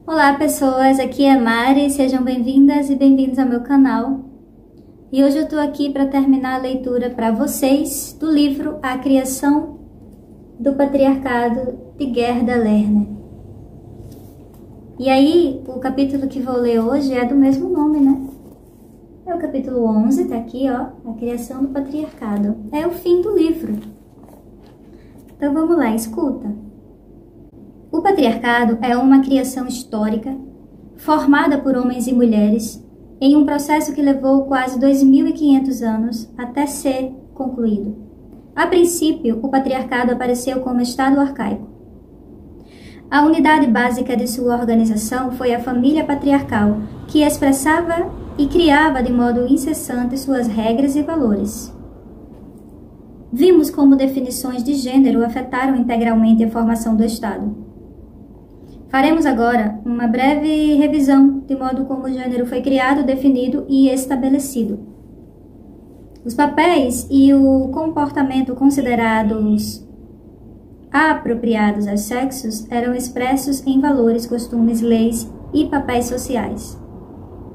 Olá pessoas, aqui é Mari, sejam bem-vindas e bem-vindos ao meu canal. E hoje eu estou aqui para terminar a leitura para vocês do livro A Criação do Patriarcado, de Gerda Lerner. E aí, o capítulo que vou ler hoje é do mesmo nome, né? É o capítulo 11, tá aqui, ó, A Criação do Patriarcado. É o fim do livro. Então vamos lá, escuta. O patriarcado é uma criação histórica, formada por homens e mulheres, em um processo que levou quase 2.500 anos até ser concluído. A princípio, o patriarcado apareceu como Estado arcaico. A unidade básica de sua organização foi a família patriarcal, que expressava e criava de modo incessante suas regras e valores. Vimos como definições de gênero afetaram integralmente a formação do Estado. Faremos agora uma breve revisão de modo como o gênero foi criado, definido e estabelecido. Os papéis e o comportamento considerados apropriados aos sexos eram expressos em valores, costumes, leis e papéis sociais.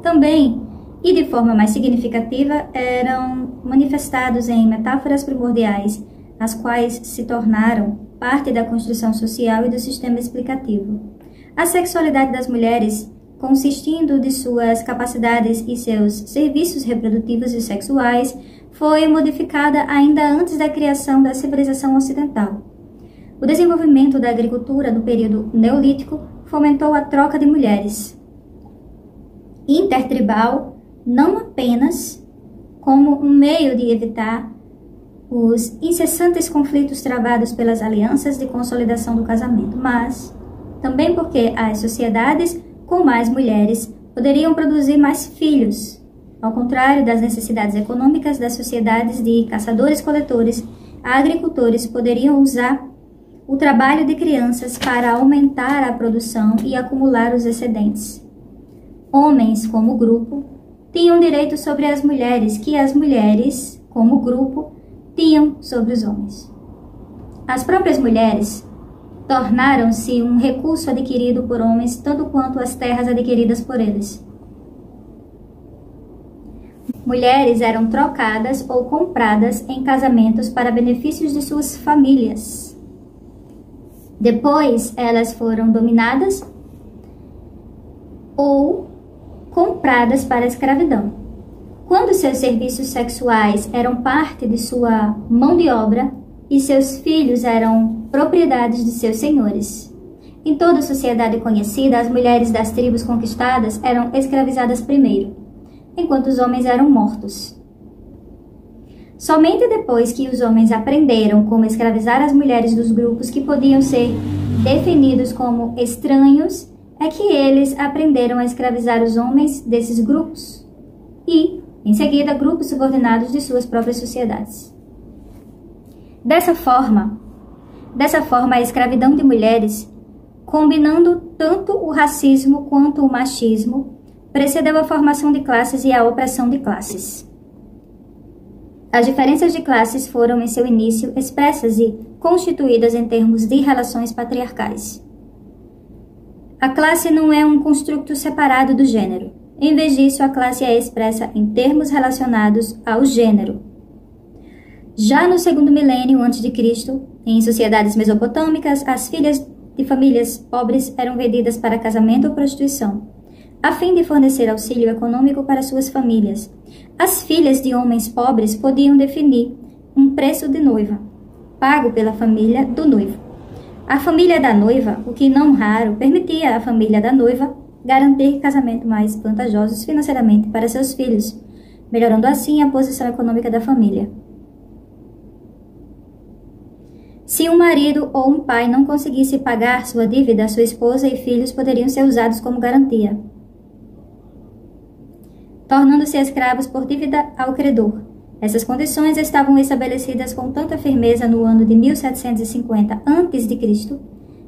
Também, e de forma mais significativa, eram manifestados em metáforas primordiais, as quais se tornaram parte da construção social e do sistema explicativo. A sexualidade das mulheres, consistindo de suas capacidades e seus serviços reprodutivos e sexuais, foi modificada ainda antes da criação da civilização ocidental. O desenvolvimento da agricultura no período neolítico fomentou a troca de mulheres intertribal, não apenas como um meio de evitar os incessantes conflitos travados pelas alianças de consolidação do casamento, mas também porque as sociedades com mais mulheres poderiam produzir mais filhos. Ao contrário das necessidades econômicas das sociedades de caçadores-coletores, agricultores poderiam usar o trabalho de crianças para aumentar a produção e acumular os excedentes. Homens, como grupo, tinham direito sobre as mulheres que as mulheres, como grupo, tinham sobre os homens. As próprias mulheres tornaram-se um recurso adquirido por homens, tanto quanto as terras adquiridas por eles. Mulheres eram trocadas ou compradas em casamentos para benefícios de suas famílias. Depois, elas foram dominadas ou compradas para a escravidão. Quando seus serviços sexuais eram parte de sua mão de obra e seus filhos eram propriedades de seus senhores. Em toda a sociedade conhecida, as mulheres das tribos conquistadas eram escravizadas primeiro, enquanto os homens eram mortos. Somente depois que os homens aprenderam como escravizar as mulheres dos grupos que podiam ser definidos como estranhos, é que eles aprenderam a escravizar os homens desses grupos e, em seguida, grupos subordinados de suas próprias sociedades. Dessa forma, a escravidão de mulheres, combinando tanto o racismo quanto o machismo, precedeu a formação de classes e a opressão de classes. As diferenças de classes foram, em seu início, expressas e constituídas em termos de relações patriarcais. A classe não é um construto separado do gênero. Em vez disso, a classe é expressa em termos relacionados ao gênero. Já no segundo milênio a.C., em sociedades mesopotâmicas, as filhas de famílias pobres eram vendidas para casamento ou prostituição, a fim de fornecer auxílio econômico para suas famílias. As filhas de homens pobres podiam definir um preço de noiva, pago pela família do noivo. A família da noiva, o que não raro, permitia à família da noiva garantir casamentos mais vantajosos financeiramente para seus filhos, melhorando assim a posição econômica da família. Se um marido ou um pai não conseguisse pagar sua dívida, sua esposa e filhos poderiam ser usados como garantia, tornando-se escravos por dívida ao credor. Essas condições estavam estabelecidas com tanta firmeza no ano de 1750 a.C.,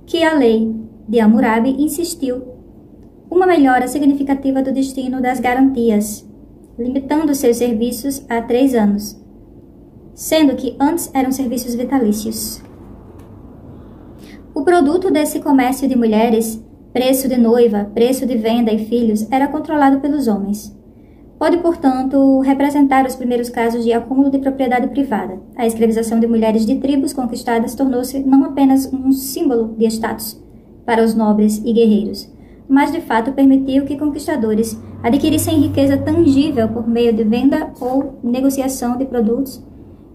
que a lei de Hammurabi insistiu uma melhora significativa do destino das garantias, limitando seus serviços a 3 anos, sendo que antes eram serviços vitalícios. O produto desse comércio de mulheres preço de noiva, preço de venda e filhos era controlado pelos homens. Pode, portanto, representar os primeiros casos de acúmulo de propriedade privada. A escravização de mulheres de tribos conquistadas tornou-se não apenas um símbolo de status para os nobres e guerreiros, mas de fato permitiu que conquistadores adquirissem riqueza tangível por meio de venda ou negociação de produtos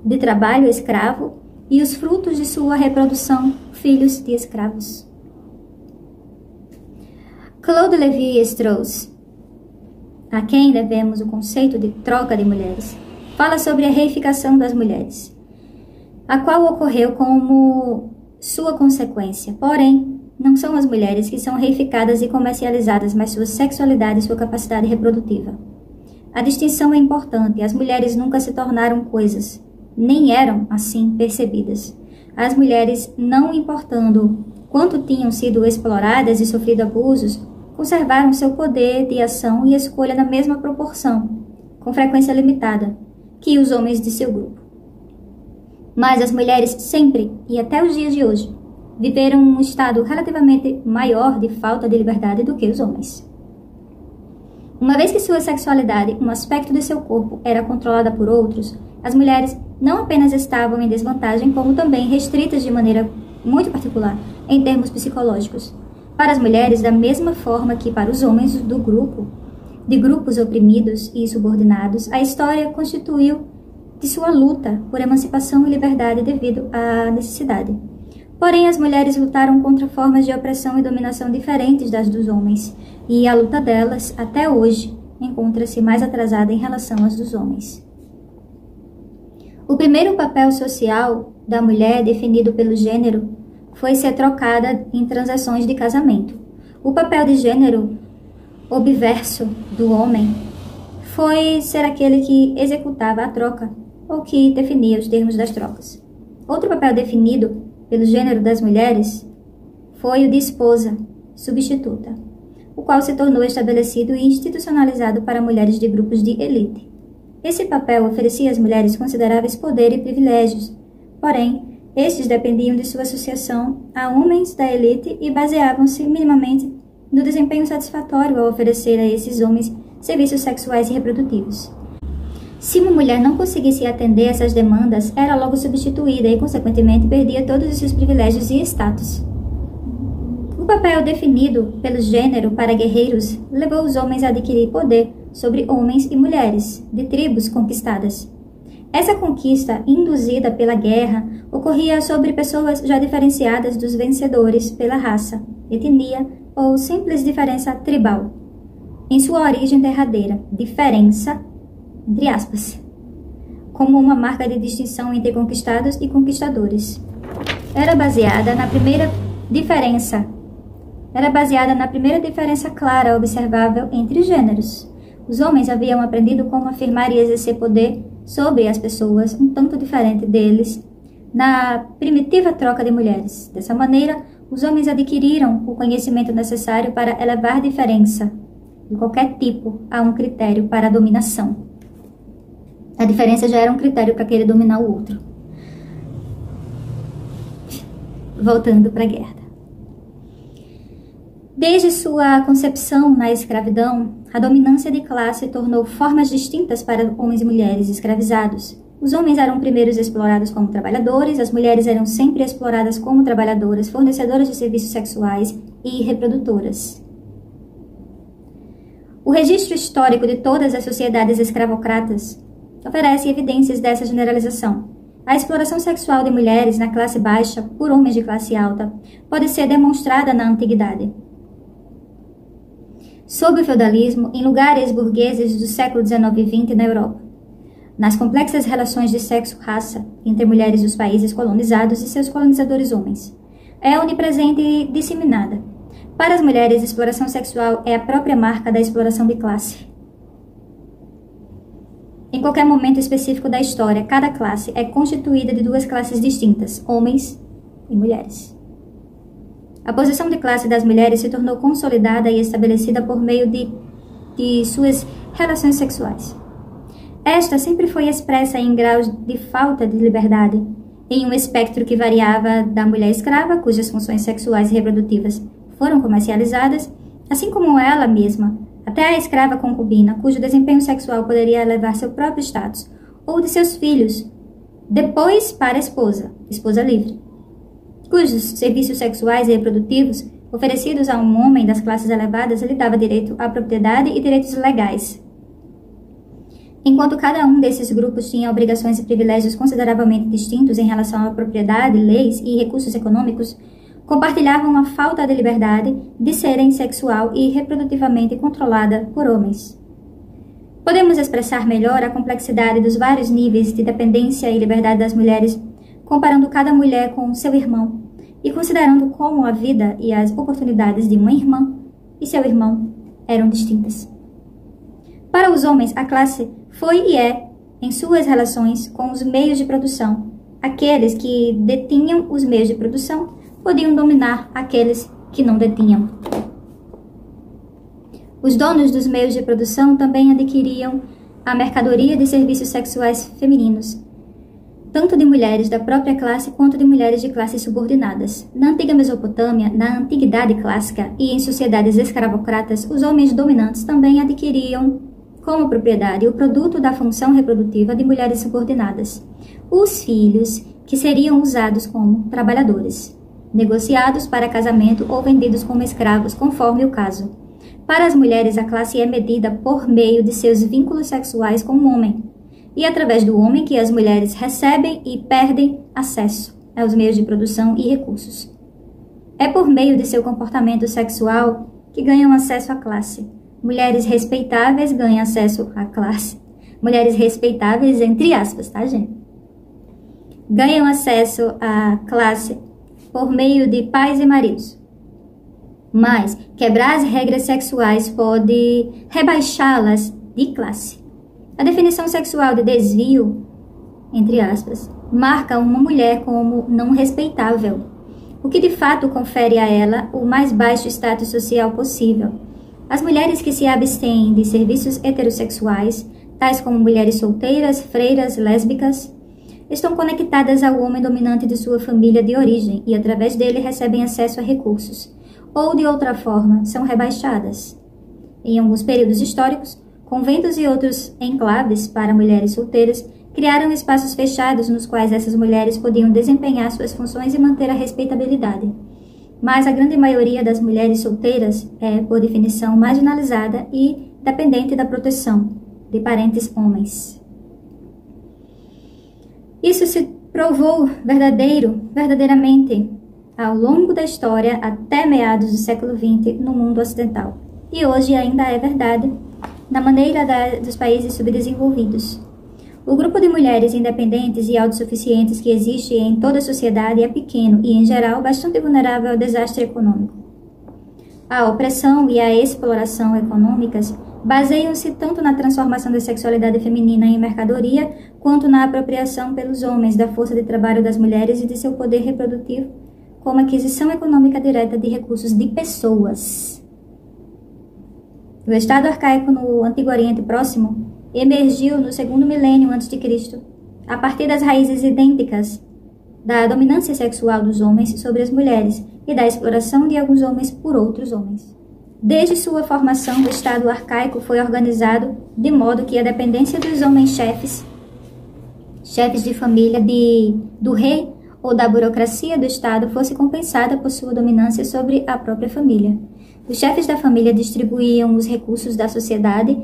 de trabalho escravo e os frutos de sua reprodução, filhos de escravos. Claude Lévi-Strauss, a quem devemos o conceito de troca de mulheres, fala sobre a reificação das mulheres, a qual ocorreu como sua consequência. Porém, não são as mulheres que são reificadas e comercializadas, mas sua sexualidade e sua capacidade reprodutiva. A distinção é importante. As mulheres nunca se tornaram coisas, nem eram, assim, percebidas. As mulheres, não importando quanto tinham sido exploradas e sofrido abusos, conservaram seu poder de ação e escolha na mesma proporção, com frequência limitada, que os homens de seu grupo. Mas as mulheres sempre, e até os dias de hoje, viveram um estado relativamente maior de falta de liberdade do que os homens. Uma vez que sua sexualidade, um aspecto de seu corpo, era controlada por outros, as mulheres não apenas estavam em desvantagem, como também restritas de maneira muito particular, em termos psicológicos. Para as mulheres, da mesma forma que para os homens do grupo, de grupos oprimidos e subordinados, a história constituiu de sua luta por emancipação e liberdade devido à necessidade. Porém, as mulheres lutaram contra formas de opressão e dominação diferentes das dos homens, e a luta delas, até hoje, encontra-se mais atrasada em relação às dos homens. O primeiro papel social da mulher, definido pelo gênero, foi ser trocada em transações de casamento. O papel de gênero obverso do homem foi ser aquele que executava a troca ou que definia os termos das trocas. Outro papel definido pelo gênero das mulheres foi o de esposa substituta, o qual se tornou estabelecido e institucionalizado para mulheres de grupos de elite. Esse papel oferecia às mulheres consideráveis poder e privilégios, porém, estes dependiam de sua associação a homens da elite e baseavam-se minimamente no desempenho satisfatório ao oferecer a esses homens serviços sexuais e reprodutivos. Se uma mulher não conseguisse atender essas demandas, era logo substituída e, consequentemente, perdia todos os seus privilégios e status. O papel definido pelo gênero para guerreiros levou os homens a adquirir poder sobre homens e mulheres de tribos conquistadas. Essa conquista, induzida pela guerra, ocorria sobre pessoas já diferenciadas dos vencedores pela raça, etnia ou simples diferença tribal. Em sua origem derradeira, diferença, entre aspas, como uma marca de distinção entre conquistados e conquistadores. Era baseada na primeira diferença clara observável entre gêneros. Os homens haviam aprendido como afirmar e exercer poder sobre as pessoas, um tanto diferente deles, na primitiva troca de mulheres. Dessa maneira, os homens adquiriram o conhecimento necessário para elevar diferença, de qualquer tipo, a um critério para a dominação. A diferença já era um critério para querer dominar o outro. Voltando para a guerra. Desde sua concepção na escravidão, a dominância de classe tornou formas distintas para homens e mulheres escravizados. Os homens eram primeiros explorados como trabalhadores, as mulheres eram sempre exploradas como trabalhadoras, fornecedoras de serviços sexuais e reprodutoras. O registro histórico de todas as sociedades escravocratas oferece evidências dessa generalização. A exploração sexual de mulheres na classe baixa por homens de classe alta pode ser demonstrada na antiguidade. Sob o feudalismo, em lugares burgueses do século XIX e XX na Europa, nas complexas relações de sexo-raça entre mulheres dos países colonizados e seus colonizadores homens, é onipresente e disseminada. Para as mulheres, a exploração sexual é a própria marca da exploração de classe. Em qualquer momento específico da história, cada classe é constituída de duas classes distintas, homens e mulheres. A posição de classe das mulheres se tornou consolidada e estabelecida por meio de suas relações sexuais. Esta sempre foi expressa em graus de falta de liberdade, em um espectro que variava da mulher escrava, cujas funções sexuais e reprodutivas foram comercializadas, assim como ela mesma, até a escrava concubina, cujo desempenho sexual poderia elevar seu próprio status, ou de seus filhos, depois para a esposa livre, cujos serviços sexuais e reprodutivos oferecidos a um homem das classes elevadas lhe dava direito à propriedade e direitos legais. Enquanto cada um desses grupos tinha obrigações e privilégios consideravelmente distintos em relação à propriedade, leis e recursos econômicos, compartilhavam a falta de liberdade de serem sexual e reprodutivamente controlada por homens. Podemos expressar melhor a complexidade dos vários níveis de dependência e liberdade das mulheres, comparando cada mulher com seu irmão e considerando como a vida e as oportunidades de uma irmã e seu irmão eram distintas. Para os homens, a classe foi e é, em suas relações com os meios de produção. Aqueles que detinham os meios de produção podiam dominar aqueles que não detinham. Os donos dos meios de produção também adquiriam a mercadoria de serviços sexuais femininos, tanto de mulheres da própria classe quanto de mulheres de classes subordinadas. Na antiga Mesopotâmia, na antiguidade clássica e em sociedades escravocratas, os homens dominantes também adquiriam como propriedade o produto da função reprodutiva de mulheres subordinadas, os filhos, que seriam usados como trabalhadores, negociados para casamento ou vendidos como escravos, conforme o caso. Para as mulheres, a classe é medida por meio de seus vínculos sexuais com o homem, e através do homem que as mulheres recebem e perdem acesso aos meios de produção e recursos. É por meio de seu comportamento sexual que ganham acesso à classe. Mulheres respeitáveis ganham acesso à classe. Mulheres respeitáveis, entre aspas, tá, gente? Ganham acesso à classe por meio de pais e maridos. Mas quebrar as regras sexuais pode rebaixá-las de classe. A definição sexual de desvio, entre aspas, marca uma mulher como não respeitável, o que de fato confere a ela o mais baixo status social possível. As mulheres que se abstêm de serviços heterossexuais, tais como mulheres solteiras, freiras, lésbicas, estão conectadas ao homem dominante de sua família de origem e, através dele, recebem acesso a recursos, ou, de outra forma, são rebaixadas. Em alguns períodos históricos, conventos e outros enclaves para mulheres solteiras criaram espaços fechados nos quais essas mulheres podiam desempenhar suas funções e manter a respeitabilidade. Mas a grande maioria das mulheres solteiras é, por definição, marginalizada e dependente da proteção de parentes homens. Isso se provou verdadeiramente ao longo da história até meados do século XX no mundo ocidental. E hoje ainda é verdade na maneira dos países subdesenvolvidos. O grupo de mulheres independentes e autossuficientes que existe em toda a sociedade é pequeno e, em geral, bastante vulnerável ao desastre econômico. A opressão e a exploração econômicas baseiam-se tanto na transformação da sexualidade feminina em mercadoria, quanto na apropriação pelos homens da força de trabalho das mulheres e de seu poder reprodutivo, como aquisição econômica direta de recursos de pessoas. O Estado arcaico no Antigo Oriente Próximo emergiu no segundo milênio a.C., a partir das raízes idênticas da dominância sexual dos homens sobre as mulheres e da exploração de alguns homens por outros homens. Desde sua formação, o Estado arcaico foi organizado de modo que a dependência dos homens chefes de família do rei ou da burocracia do Estado fosse compensada por sua dominância sobre a própria família. Os chefes da família distribuíam os recursos da sociedade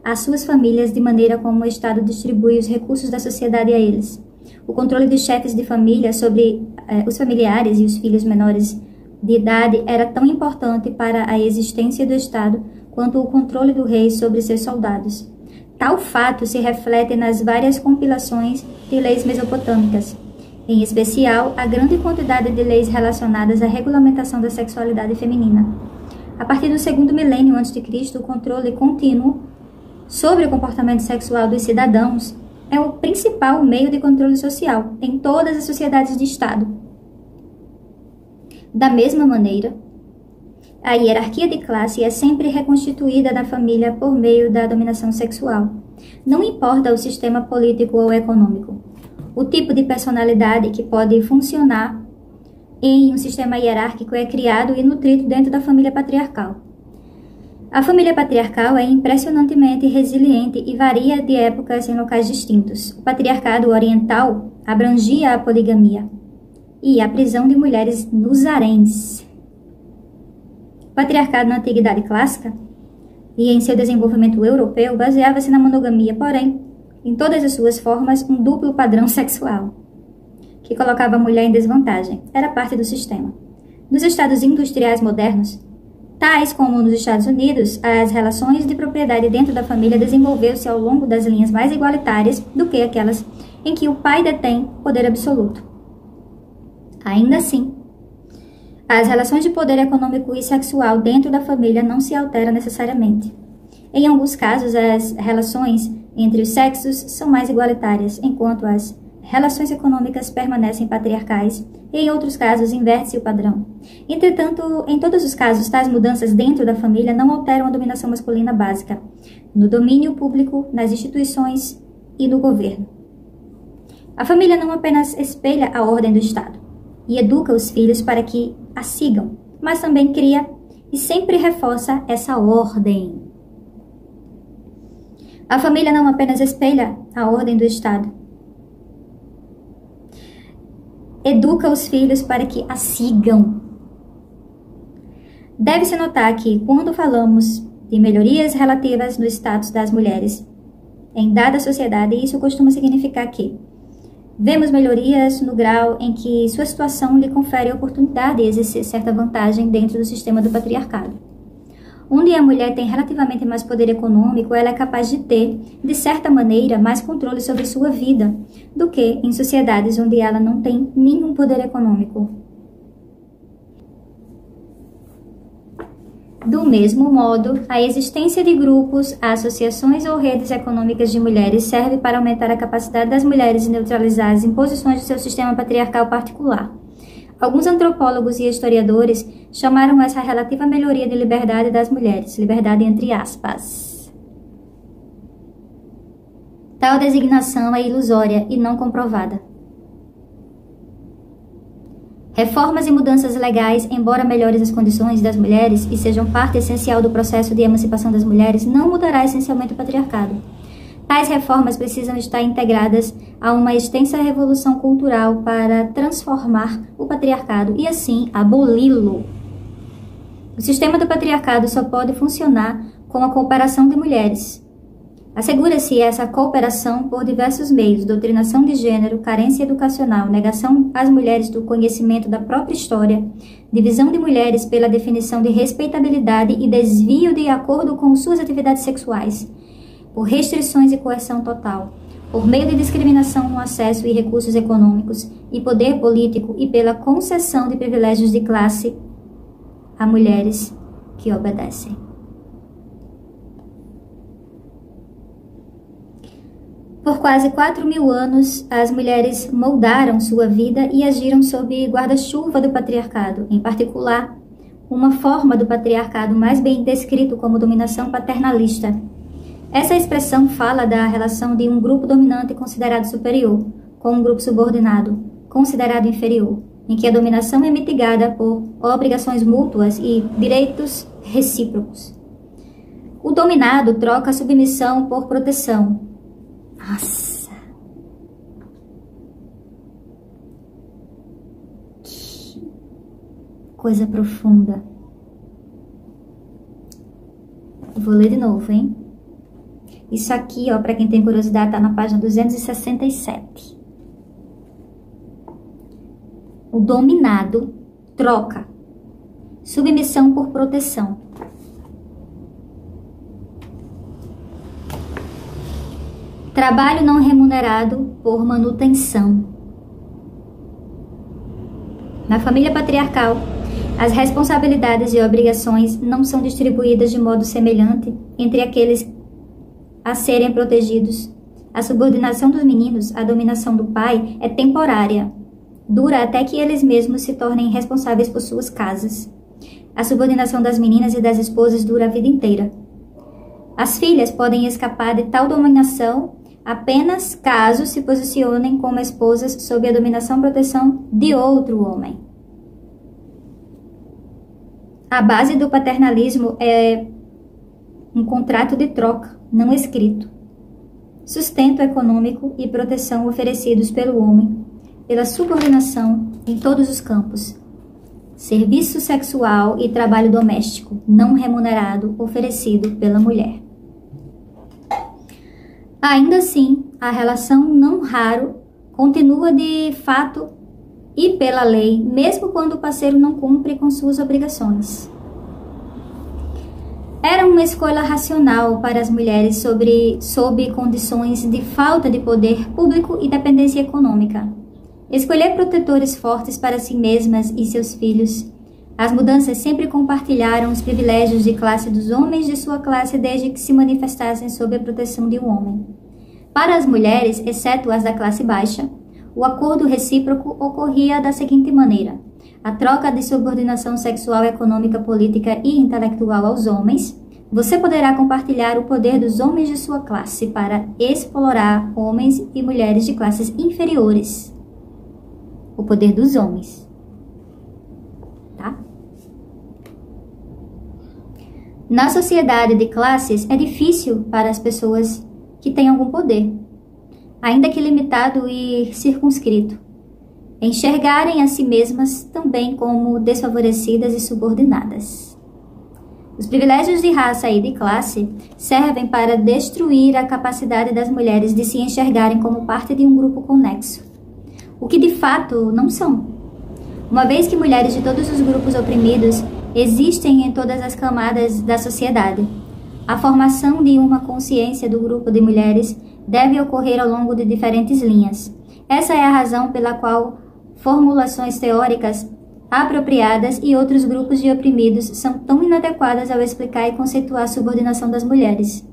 às suas famílias de maneira como o Estado distribui os recursos da sociedade a eles. O controle dos chefes de família sobre os familiares e os filhos menores de idade era tão importante para a existência do Estado quanto o controle do rei sobre seus soldados. Tal fato se reflete nas várias compilações de leis mesopotâmicas, em especial a grande quantidade de leis relacionadas à regulamentação da sexualidade feminina. A partir do segundo milênio a.C., o controle contínuo sobre o comportamento sexual dos cidadãos é o principal meio de controle social em todas as sociedades de Estado. Da mesma maneira, a hierarquia de classe é sempre reconstituída na família por meio da dominação sexual. Não importa o sistema político ou econômico. O tipo de personalidade que pode funcionar em um sistema hierárquico é criado e nutrido dentro da família patriarcal. A família patriarcal é impressionantemente resiliente e varia de épocas em locais distintos. O patriarcado oriental abrangia a poligamia e a prisão de mulheres nos haréns. O patriarcado na Antiguidade Clássica e em seu desenvolvimento europeu baseava-se na monogamia, porém, em todas as suas formas, um duplo padrão sexual, que colocava a mulher em desvantagem. Era parte do sistema. Nos estados industriais modernos, tais como nos Estados Unidos, as relações de propriedade dentro da família desenvolveu-se ao longo das linhas mais igualitárias do que aquelas em que o pai detém poder absoluto. Ainda assim, as relações de poder econômico e sexual dentro da família não se alteram necessariamente. Em alguns casos, as relações entre os sexos são mais igualitárias, enquanto as relações econômicas permanecem patriarcais, e em outros casos inverte-se o padrão. Entretanto, em todos os casos, tais mudanças dentro da família não alteram a dominação masculina básica, no domínio público, nas instituições e no governo. A família não apenas espelha a ordem do Estado e educa os filhos para que a sigam, mas também cria e sempre reforça essa ordem. A família não apenas espelha a ordem do Estado, educa os filhos para que a sigam. Deve-se notar que, quando falamos de melhorias relativas no status das mulheres em dada sociedade, isso costuma significar que vemos melhorias no grau em que sua situação lhe confere a oportunidade de exercer certa vantagem dentro do sistema do patriarcado. Onde a mulher tem relativamente mais poder econômico, ela é capaz de ter, de certa maneira, mais controle sobre sua vida do que em sociedades onde ela não tem nenhum poder econômico. Do mesmo modo, a existência de grupos, associações ou redes econômicas de mulheres serve para aumentar a capacidade das mulheres de neutralizar as imposições de seu sistema patriarcal particular. Alguns antropólogos e historiadores chamaram essa relativa melhoria de liberdade das mulheres, liberdade entre aspas. Tal designação é ilusória e não comprovada. Reformas e mudanças legais, embora melhores as condições das mulheres e sejam parte essencial do processo de emancipação das mulheres, não mudará essencialmente o patriarcado. Tais reformas precisam estar integradas a uma extensa revolução cultural para transformar o patriarcado e, assim, aboli-lo. O sistema do patriarcado só pode funcionar com a cooperação de mulheres. Assegura-se essa cooperação por diversos meios: doutrinação de gênero, carência educacional, negação às mulheres do conhecimento da própria história, divisão de mulheres pela definição de respeitabilidade e desvio de acordo com suas atividades sexuais, por restrições e coerção total, por meio de discriminação no acesso e recursos econômicos e poder político e pela concessão de privilégios de classe a mulheres que obedecem. Por quase 4.000 anos, as mulheres moldaram sua vida e agiram sob guarda-chuva do patriarcado, em particular, uma forma do patriarcado mais bem descrito como dominação paternalista. Essa expressão fala da relação de um grupo dominante considerado superior com um grupo subordinado, considerado inferior, em que a dominação é mitigada por obrigações mútuas e direitos recíprocos. O dominado troca a submissão por proteção. Nossa! Que coisa profunda. Vou ler de novo, hein? Isso aqui, ó, para quem tem curiosidade, tá na página 267. O dominado troca submissão por proteção. Trabalho não remunerado por manutenção. Na família patriarcal, as responsabilidades e obrigações não são distribuídas de modo semelhante entre aqueles a serem protegidos. A subordinação dos meninos à dominação do pai é temporária. Dura até que eles mesmos se tornem responsáveis por suas casas. A subordinação das meninas e das esposas dura a vida inteira. As filhas podem escapar de tal dominação apenas caso se posicionem como esposas sob a dominação e proteção de outro homem. A base do paternalismo é um contrato de troca não escrito, sustento econômico e proteção oferecidos pelo homem, pela subordinação em todos os campos, serviço sexual e trabalho doméstico não remunerado oferecido pela mulher. Ainda assim, a relação não raro continua de fato e pela lei, mesmo quando o parceiro não cumpre com suas obrigações. Era uma escolha racional para as mulheres sob condições de falta de poder público e dependência econômica. Escolher protetores fortes para si mesmas e seus filhos. As mudanças sempre compartilharam os privilégios de classe dos homens de sua classe desde que se manifestassem sob a proteção de um homem. Para as mulheres, exceto as da classe baixa, o acordo recíproco ocorria da seguinte maneira: a troca de subordinação sexual, econômica, política e intelectual aos homens. Você poderá compartilhar o poder dos homens de sua classe para explorar homens e mulheres de classes inferiores. O poder dos homens. Tá? Na sociedade de classes, é difícil para as pessoas que têm algum poder, ainda que limitado e circunscrito, enxergarem a si mesmas também como desfavorecidas e subordinadas. Os privilégios de raça e de classe servem para destruir a capacidade das mulheres de se enxergarem como parte de um grupo conexo, o que de fato não são. Uma vez que mulheres de todos os grupos oprimidos existem em todas as camadas da sociedade, a formação de uma consciência do grupo de mulheres deve ocorrer ao longo de diferentes linhas. Essa é a razão pela qual formulações teóricas apropriadas e outros grupos de oprimidos são tão inadequadas ao explicar e conceituar a subordinação das mulheres.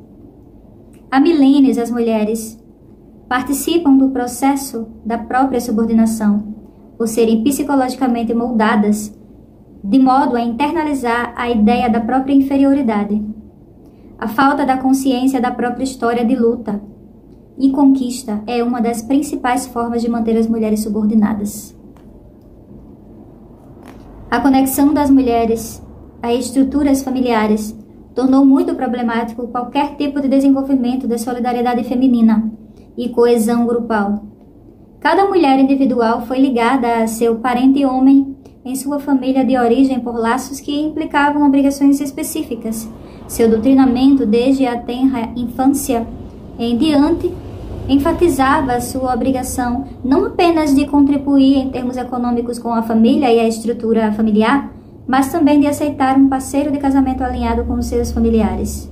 Há milênios as mulheres participam do processo da própria subordinação, por serem psicologicamente moldadas de modo a internalizar a ideia da própria inferioridade. A falta da consciência da própria história de luta e conquista é uma das principais formas de manter as mulheres subordinadas. A conexão das mulheres a estruturas familiares tornou muito problemático qualquer tipo de desenvolvimento da solidariedade feminina e coesão grupal. Cada mulher individual foi ligada a seu parente homem em sua família de origem por laços que implicavam obrigações específicas. Seu doutrinamento desde a tenra infância em diante enfatizava sua obrigação não apenas de contribuir em termos econômicos com a família e a estrutura familiar, mas também de aceitar um parceiro de casamento alinhado com os seus familiares.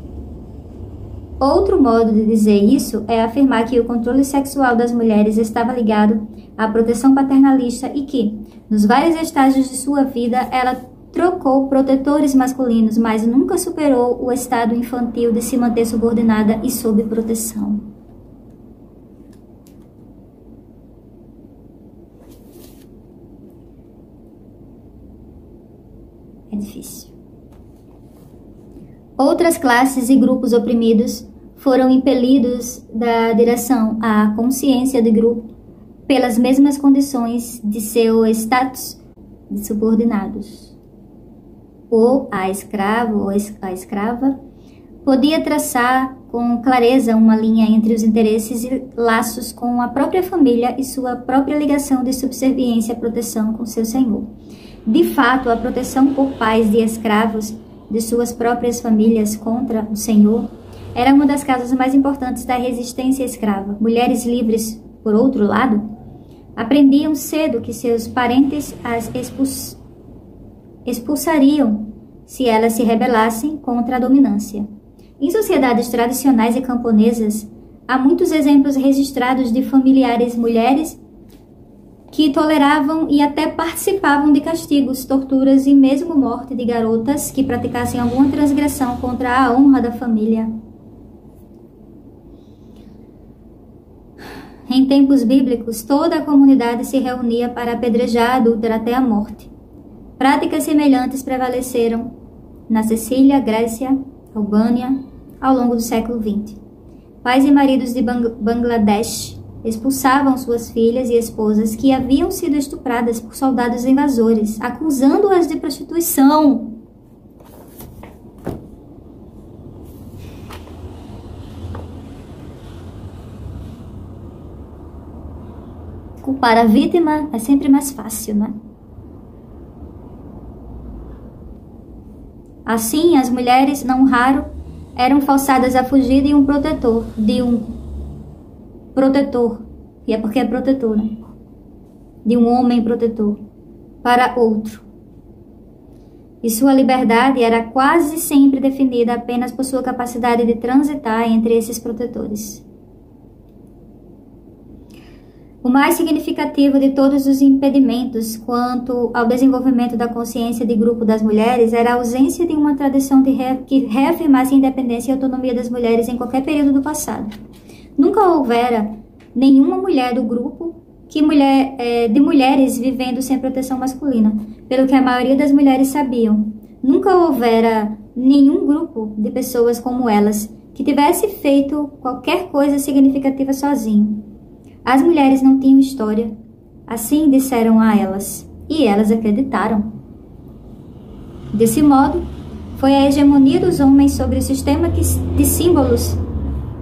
Outro modo de dizer isso é afirmar que o controle sexual das mulheres estava ligado à proteção paternalista e que, nos vários estágios de sua vida, ela trocou protetores masculinos, mas nunca superou o estado infantil de se manter subordinada e sob proteção. É difícil. Outras classes e grupos oprimidos foram impelidos da direção à consciência de grupo pelas mesmas condições de seu status de subordinados. A escravo ou a escrava podia traçar com clareza uma linha entre os interesses e laços com a própria família e sua própria ligação de subserviência e proteção com seu senhor. De fato, a proteção por pais de escravos de suas próprias famílias contra o senhor era uma das causas mais importantes da resistência escrava. Mulheres livres, por outro lado, aprendiam cedo que seus parentes as expulsariam se elas se rebelassem contra a dominância. Em sociedades tradicionais e camponesas, há muitos exemplos registrados de familiares mulheres que toleravam e até participavam de castigos, torturas e mesmo morte de garotas que praticassem alguma transgressão contra a honra da família. Em tempos bíblicos, toda a comunidade se reunia para apedrejar a adúltera até a morte. Práticas semelhantes prevaleceram na Sicília, Grécia, Albânia, ao longo do século XX. Pais e maridos de Bangladesh expulsavam suas filhas e esposas que haviam sido estupradas por soldados invasores, acusando-as de prostituição. Culpar a vítima é sempre mais fácil, né? Assim, as mulheres, não raro, eram forçadas a fugir de um protetor, e é porque é protetor, né? De um homem protetor, para outro. E sua liberdade era quase sempre definida apenas por sua capacidade de transitar entre esses protetores. O mais significativo de todos os impedimentos quanto ao desenvolvimento da consciência de grupo das mulheres era a ausência de uma tradição que reafirmasse a independência e autonomia das mulheres em qualquer período do passado. Nunca houvera nenhuma mulher do grupo de mulheres vivendo sem proteção masculina, pelo que a maioria das mulheres sabiam. Nunca houvera nenhum grupo de pessoas como elas que tivesse feito qualquer coisa significativa sozinho. As mulheres não tinham história, assim disseram a elas, e elas acreditaram. Desse modo, foi a hegemonia dos homens sobre o sistema de símbolos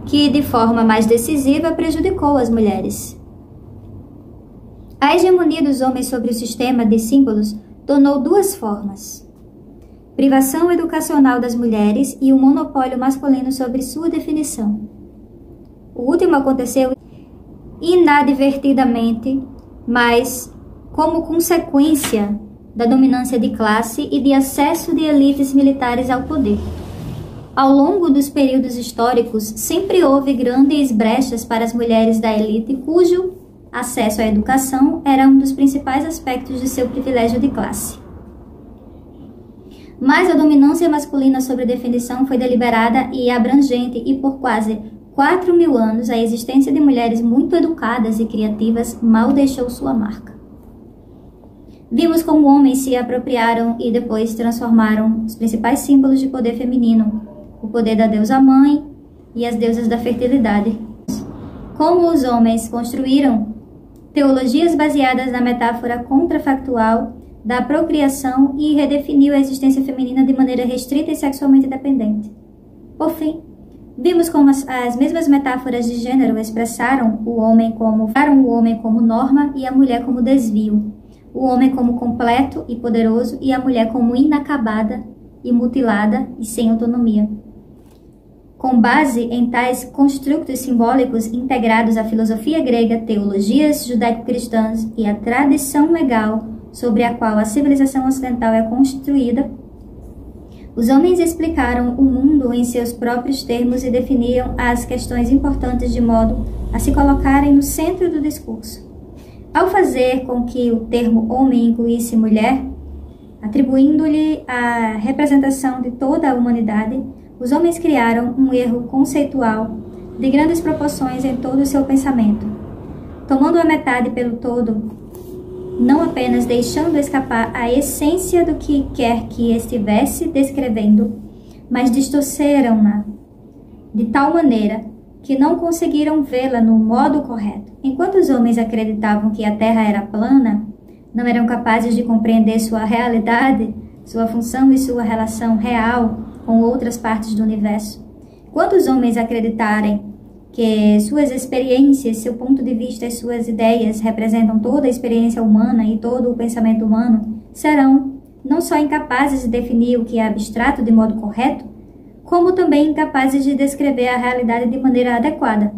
que, de forma mais decisiva, prejudicou as mulheres. A hegemonia dos homens sobre o sistema de símbolos tornou duas formas: privação educacional das mulheres e o monopólio masculino sobre sua definição. O último aconteceu inadvertidamente, mas como consequência da dominância de classe e de acesso de elites militares ao poder. Ao longo dos períodos históricos, sempre houve grandes brechas para as mulheres da elite, cujo acesso à educação era um dos principais aspectos de seu privilégio de classe. Mas a dominância masculina sobre a definição foi deliberada e abrangente, e por quase 4.000 anos, a existência de mulheres muito educadas e criativas mal deixou sua marca. Vimos como homens se apropriaram e depois transformaram os principais símbolos de poder feminino, o poder da deusa mãe e as deusas da fertilidade. Como os homens construíram teologias baseadas na metáfora contrafactual da procriação e redefiniu a existência feminina de maneira restrita e sexualmente dependente. Por fim, vimos como as mesmas metáforas de gênero expressaram o homem como norma e a mulher como desvio, o homem como completo e poderoso e a mulher como inacabada e mutilada e sem autonomia. Com base em tais construtos simbólicos integrados à filosofia grega, teologias judaico-cristãs e à tradição legal sobre a qual a civilização ocidental é construída, os homens explicaram o mundo em seus próprios termos e definiam as questões importantes de modo a se colocarem no centro do discurso. Ao fazer com que o termo homem incluísse mulher, atribuindo-lhe a representação de toda a humanidade, os homens criaram um erro conceitual de grandes proporções em todo o seu pensamento, tomando a metade pelo todo, não apenas deixando escapar a essência do que quer que estivesse descrevendo, mas distorceram-na de tal maneira que não conseguiram vê-la no modo correto. Enquanto os homens acreditavam que a Terra era plana, não eram capazes de compreender sua realidade, sua função e sua relação real com outras partes do universo. Enquanto os homens acreditarem que suas experiências, seu ponto de vista e suas ideias representam toda a experiência humana e todo o pensamento humano, serão não só incapazes de definir o que é abstrato de modo correto, como também incapazes de descrever a realidade de maneira adequada.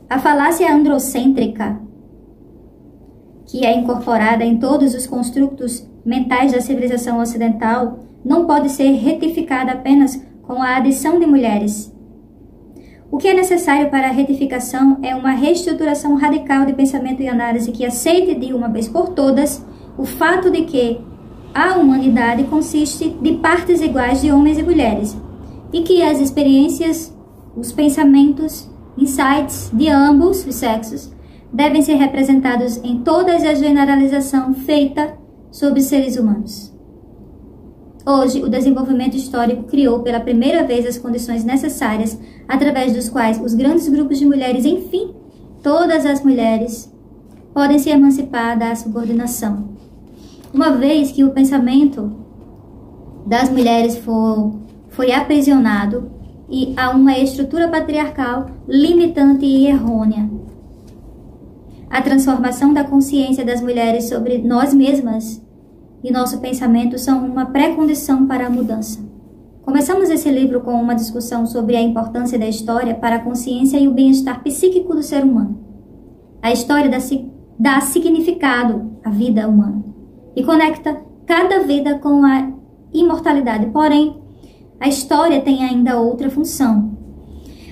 A falácia androcêntrica, que é incorporada em todos os construtos mentais da civilização ocidental, não pode ser retificada apenas com a adição de mulheres. O que é necessário para a retificação é uma reestruturação radical de pensamento e análise que aceite de uma vez por todas o fato de que a humanidade consiste de partes iguais de homens e mulheres e que as experiências, os pensamentos, insights de ambos os sexos devem ser representados em toda a generalização feita sobre seres humanos. Hoje, o desenvolvimento histórico criou pela primeira vez as condições necessárias através dos quais os grandes grupos de mulheres, enfim, todas as mulheres, podem se emancipar da subordinação. Uma vez que o pensamento das mulheres foi aprisionado e a uma estrutura patriarcal limitante e errônea. A transformação da consciência das mulheres sobre nós mesmas e nosso pensamento são uma pré-condição para a mudança. Começamos esse livro com uma discussão sobre a importância da história para a consciência e o bem-estar psíquico do ser humano. A história dá significado à vida humana e conecta cada vida com a imortalidade. Porém, a história tem ainda outra função.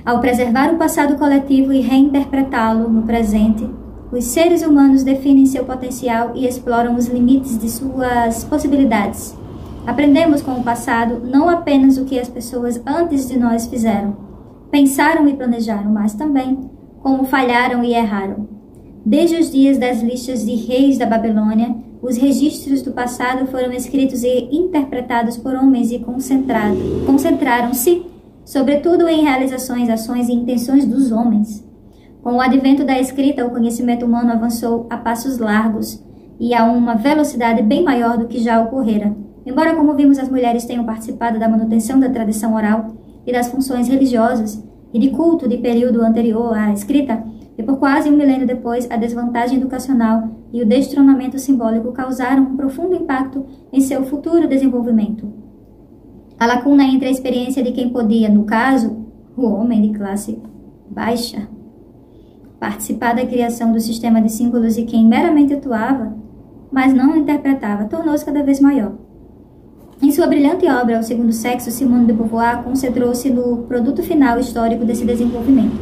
Ao preservar o passado coletivo e reinterpretá-lo no presente, os seres humanos definem seu potencial e exploram os limites de suas possibilidades. Aprendemos com o passado não apenas o que as pessoas antes de nós fizeram, pensaram e planejaram, mas também como falharam e erraram. Desde os dias das listas de reis da Babilônia, os registros do passado foram escritos e interpretados por homens e concentraram-se, sobretudo, em realizações, ações e intenções dos homens. Com o advento da escrita, o conhecimento humano avançou a passos largos e a uma velocidade bem maior do que já ocorrera. Embora, como vimos, as mulheres tenham participado da manutenção da tradição oral e das funções religiosas e de culto de período anterior à escrita, e por quase um milênio depois, a desvantagem educacional e o destronamento simbólico causaram um profundo impacto em seu futuro desenvolvimento. A lacuna entre a experiência de quem podia, no caso, o homem de classe baixa, participar da criação do sistema de símbolos e quem meramente atuava, mas não interpretava, tornou-se cada vez maior. Em sua brilhante obra, O Segundo Sexo, Simone de Beauvoir concentrou-se no produto final histórico desse desenvolvimento.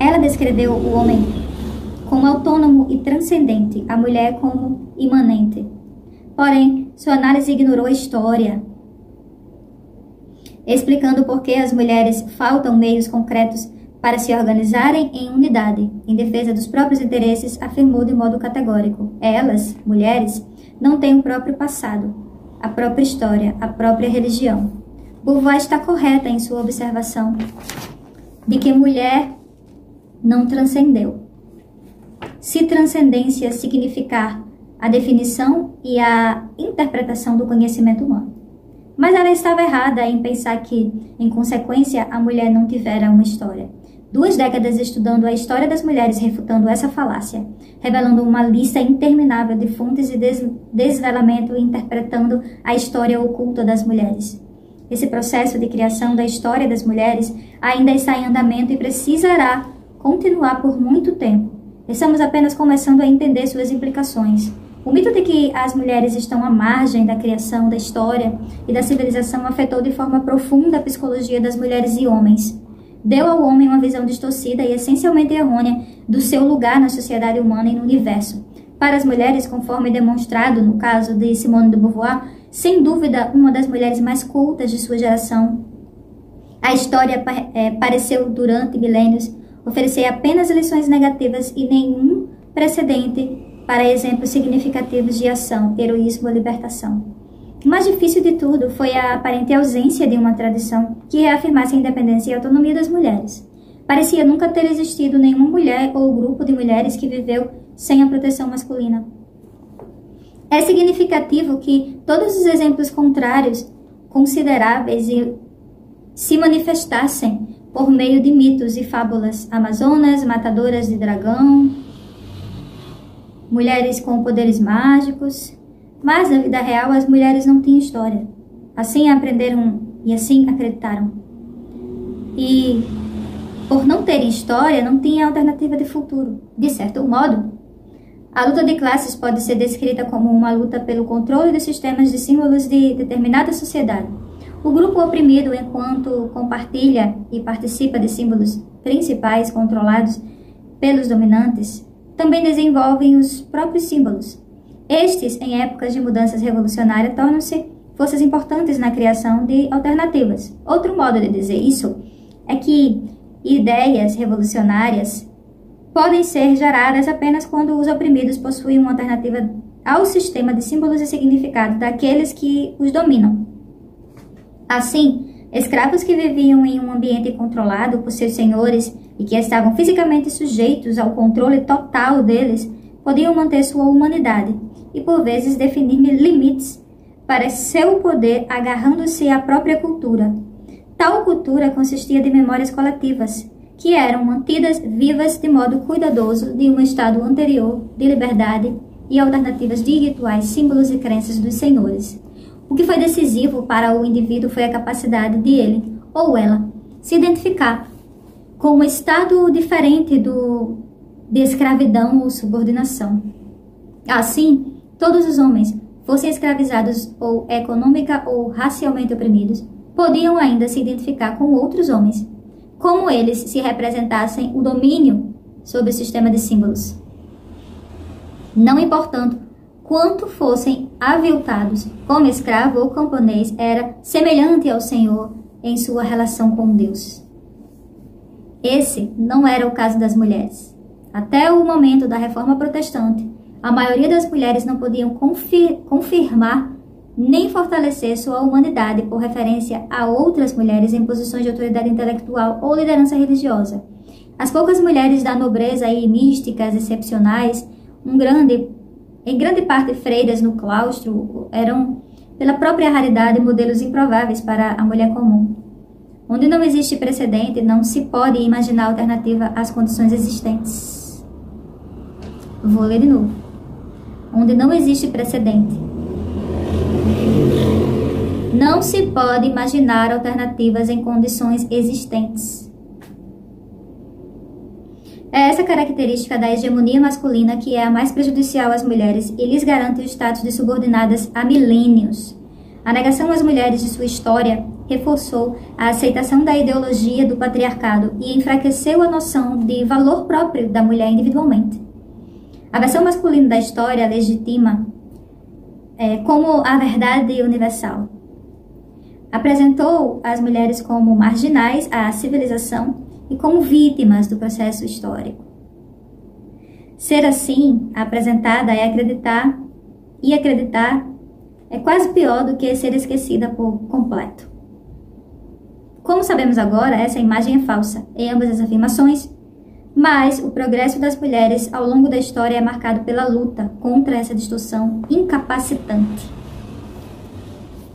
Ela descreveu o homem como autônomo e transcendente, a mulher como imanente. Porém, sua análise ignorou a história, explicando por que as mulheres faltam meios concretos para se organizarem em unidade, em defesa dos próprios interesses, afirmou de modo categórico. Elas, mulheres, não têm o próprio passado, a própria história, a própria religião. Beauvoir está correta em sua observação de que mulher não transcendeu. Se transcendência significar a definição e a interpretação do conhecimento humano. Mas ela estava errada em pensar que, em consequência, a mulher não tivera uma história. 2 décadas estudando a história das mulheres refutando essa falácia, revelando uma lista interminável de fontes de desvelamento e interpretando a história oculta das mulheres. Esse processo de criação da história das mulheres ainda está em andamento e precisará continuar por muito tempo. Estamos apenas começando a entender suas implicações. O mito de que as mulheres estão à margem da criação da história e da civilização afetou de forma profunda a psicologia das mulheres e homens. Deu ao homem uma visão distorcida e essencialmente errônea do seu lugar na sociedade humana e no universo. Para as mulheres, conforme demonstrado no caso de Simone de Beauvoir, sem dúvida uma das mulheres mais cultas de sua geração, a história pareceu durante milênios oferecer apenas lições negativas e nenhum precedente para exemplos significativos de ação, heroísmo ou libertação. O mais difícil de tudo foi a aparente ausência de uma tradição que reafirmasse a independência e a autonomia das mulheres. Parecia nunca ter existido nenhuma mulher ou grupo de mulheres que viveu sem a proteção masculina. É significativo que todos os exemplos contrários, consideráveis, se manifestassem por meio de mitos e fábulas, amazonas, matadoras de dragão, mulheres com poderes mágicos. Mas na vida real as mulheres não tinham história. Assim aprenderam e assim acreditaram. E por não terem história, não tinha alternativa de futuro. De certo modo, a luta de classes pode ser descrita como uma luta pelo controle dos sistemas de símbolos de determinada sociedade. O grupo oprimido, enquanto compartilha e participa de símbolos principais controlados pelos dominantes, também desenvolvem os próprios símbolos. Estes, em épocas de mudanças revolucionárias, tornam-se forças importantes na criação de alternativas. Outro modo de dizer isso é que ideias revolucionárias podem ser geradas apenas quando os oprimidos possuem uma alternativa ao sistema de símbolos e significados daqueles que os dominam. Assim, escravos que viviam em um ambiente controlado por seus senhores e que estavam fisicamente sujeitos ao controle total deles, podiam manter sua humanidade e, por vezes, definir limites para seu poder agarrando-se à própria cultura. Tal cultura consistia de memórias coletivas, que eram mantidas vivas de modo cuidadoso de um estado anterior de liberdade e alternativas de rituais, símbolos e crenças dos senhores. O que foi decisivo para o indivíduo foi a capacidade de ele, ou ela, se identificar com um estado diferente de escravidão ou subordinação. Assim, todos os homens, fossem escravizados ou econômica ou racialmente oprimidos, podiam ainda se identificar com outros homens, como eles se representassem o domínio sobre o sistema de símbolos. Não importando quanto fossem aviltados como escravo ou camponês, era semelhante ao Senhor em sua relação com Deus. Esse não era o caso das mulheres. Até o momento da Reforma Protestante, a maioria das mulheres não podiam confirmar nem fortalecer sua humanidade por referência a outras mulheres em posições de autoridade intelectual ou liderança religiosa. As poucas mulheres da nobreza e místicas excepcionais, em grande parte freiras no claustro, eram, pela própria raridade, modelos improváveis para a mulher comum. Onde não existe precedente, não se pode imaginar alternativa às condições existentes. Vou ler de novo. Onde não existe precedente, não se pode imaginar alternativas em condições existentes. É essa característica da hegemonia masculina que é a mais prejudicial às mulheres e lhes garante o status de subordinadas há milênios. A negação às mulheres de sua história reforçou a aceitação da ideologia do patriarcado e enfraqueceu a noção de valor próprio da mulher individualmente. A versão masculina da história legitima como a verdade universal. Apresentou as mulheres como marginais à civilização e como vítimas do processo histórico. Ser assim apresentada é acreditar é quase pior do que ser esquecida por completo. Como sabemos agora, essa imagem é falsa em ambas as afirmações, mas o progresso das mulheres ao longo da história é marcado pela luta contra essa distorção incapacitante.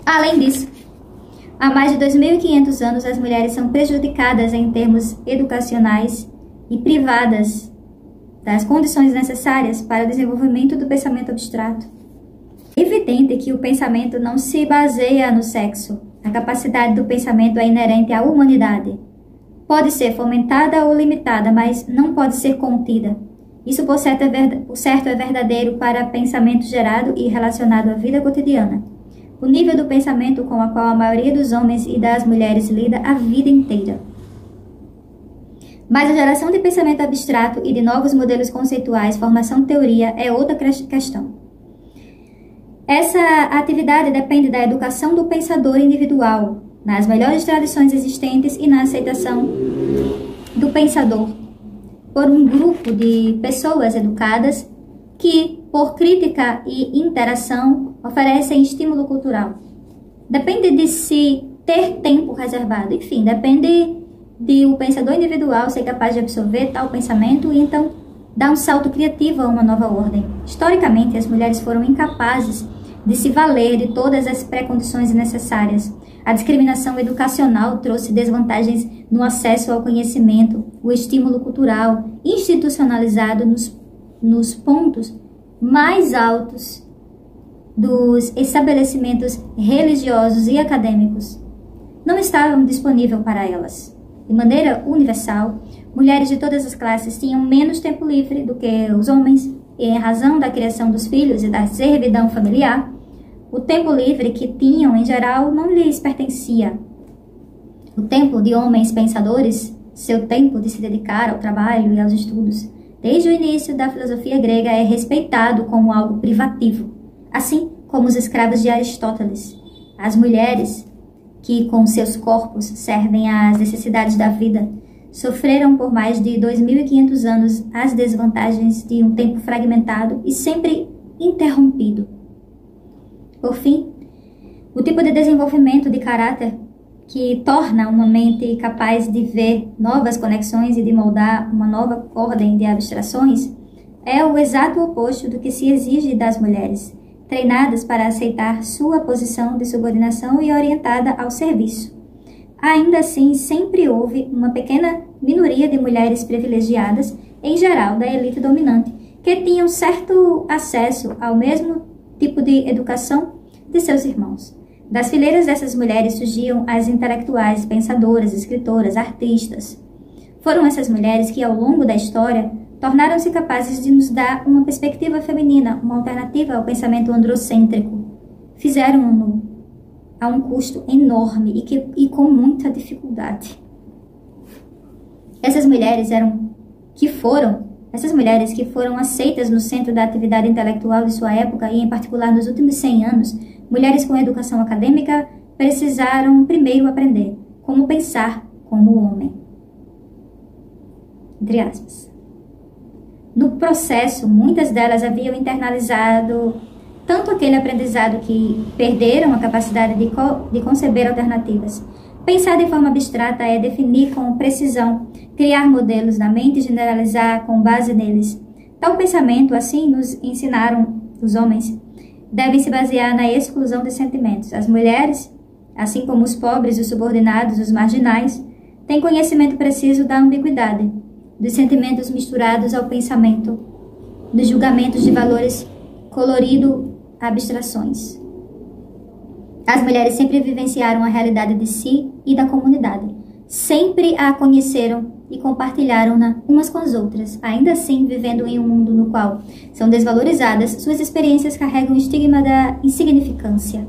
Além disso, há mais de 2.500 anos as mulheres são prejudicadas em termos educacionais e privadas das condições necessárias para o desenvolvimento do pensamento abstrato. É evidente que o pensamento não se baseia no sexo. A capacidade do pensamento é inerente à humanidade. Pode ser fomentada ou limitada, mas não pode ser contida. Isso, por certo, é verdadeiro para pensamento gerado e relacionado à vida cotidiana. O nível do pensamento com o qual a maioria dos homens e das mulheres lida a vida inteira. Mas a geração de pensamento abstrato e de novos modelos conceituais, formação de teoria, é outra questão. Essa atividade depende da educação do pensador individual, nas melhores tradições existentes e na aceitação do pensador por um grupo de pessoas educadas que, por crítica e interação, oferecem estímulo cultural. Depende de se ter tempo reservado, enfim, depende de o pensador individual ser capaz de absorver tal pensamento e então dar um salto criativo a uma nova ordem. Historicamente, as mulheres foram incapazes de se valer de todas as pré-condições necessárias. A discriminação educacional trouxe desvantagens no acesso ao conhecimento, o estímulo cultural institucionalizado nos pontos mais altos dos estabelecimentos religiosos e acadêmicos não estavam disponíveis para elas. De maneira universal, mulheres de todas as classes tinham menos tempo livre do que os homens, e em razão da criação dos filhos e da servidão familiar, o tempo livre que tinham, em geral, não lhes pertencia. O tempo de homens pensadores, seu tempo de se dedicar ao trabalho e aos estudos, desde o início da filosofia grega, é respeitado como algo privativo, assim como os escravos de Aristóteles. As mulheres, que com seus corpos servem às necessidades da vida, sofreram por mais de 2.500 anos as desvantagens de um tempo fragmentado e sempre interrompido. Por fim, o tipo de desenvolvimento de caráter que torna uma mente capaz de ver novas conexões e de moldar uma nova ordem de abstrações é o exato oposto do que se exige das mulheres, treinadas para aceitar sua posição de subordinação e orientada ao serviço. ainda assim sempre houve uma pequena minoria de mulheres privilegiadas, em geral da elite dominante, que tinham certo acesso ao mesmo tipo de educação de seus irmãos. Das fileiras dessas mulheres surgiam as intelectuais, pensadoras, escritoras, artistas. Foram essas mulheres que, ao longo da história, tornaram-se capazes de nos dar uma perspectiva feminina, uma alternativa ao pensamento androcêntrico. Fizeram-no a um custo enorme e com muita dificuldade. Essas mulheres que foram aceitas no centro da atividade intelectual de sua época e, em particular, nos últimos 100 anos, mulheres com educação acadêmica precisaram primeiro aprender como pensar como homem. Entre aspas. No processo, muitas delas haviam internalizado tanto aquele aprendizado que perderam a capacidade de conceber alternativas. Pensar de forma abstrata é definir com precisão, criar modelos na mente e generalizar com base neles. Tal pensamento, assim nos ensinaram os homens, deve se basear na exclusão de sentimentos. As mulheres, assim como os pobres, os subordinados, os marginais, têm conhecimento preciso da ambiguidade, dos sentimentos misturados ao pensamento, dos julgamentos de valores colorido abstrações. As mulheres sempre vivenciaram a realidade de si e da comunidade. Sempre a conheceram e compartilharam-na umas com as outras. Ainda assim, vivendo em um mundo no qual são desvalorizadas, suas experiências carregam o estigma da insignificância.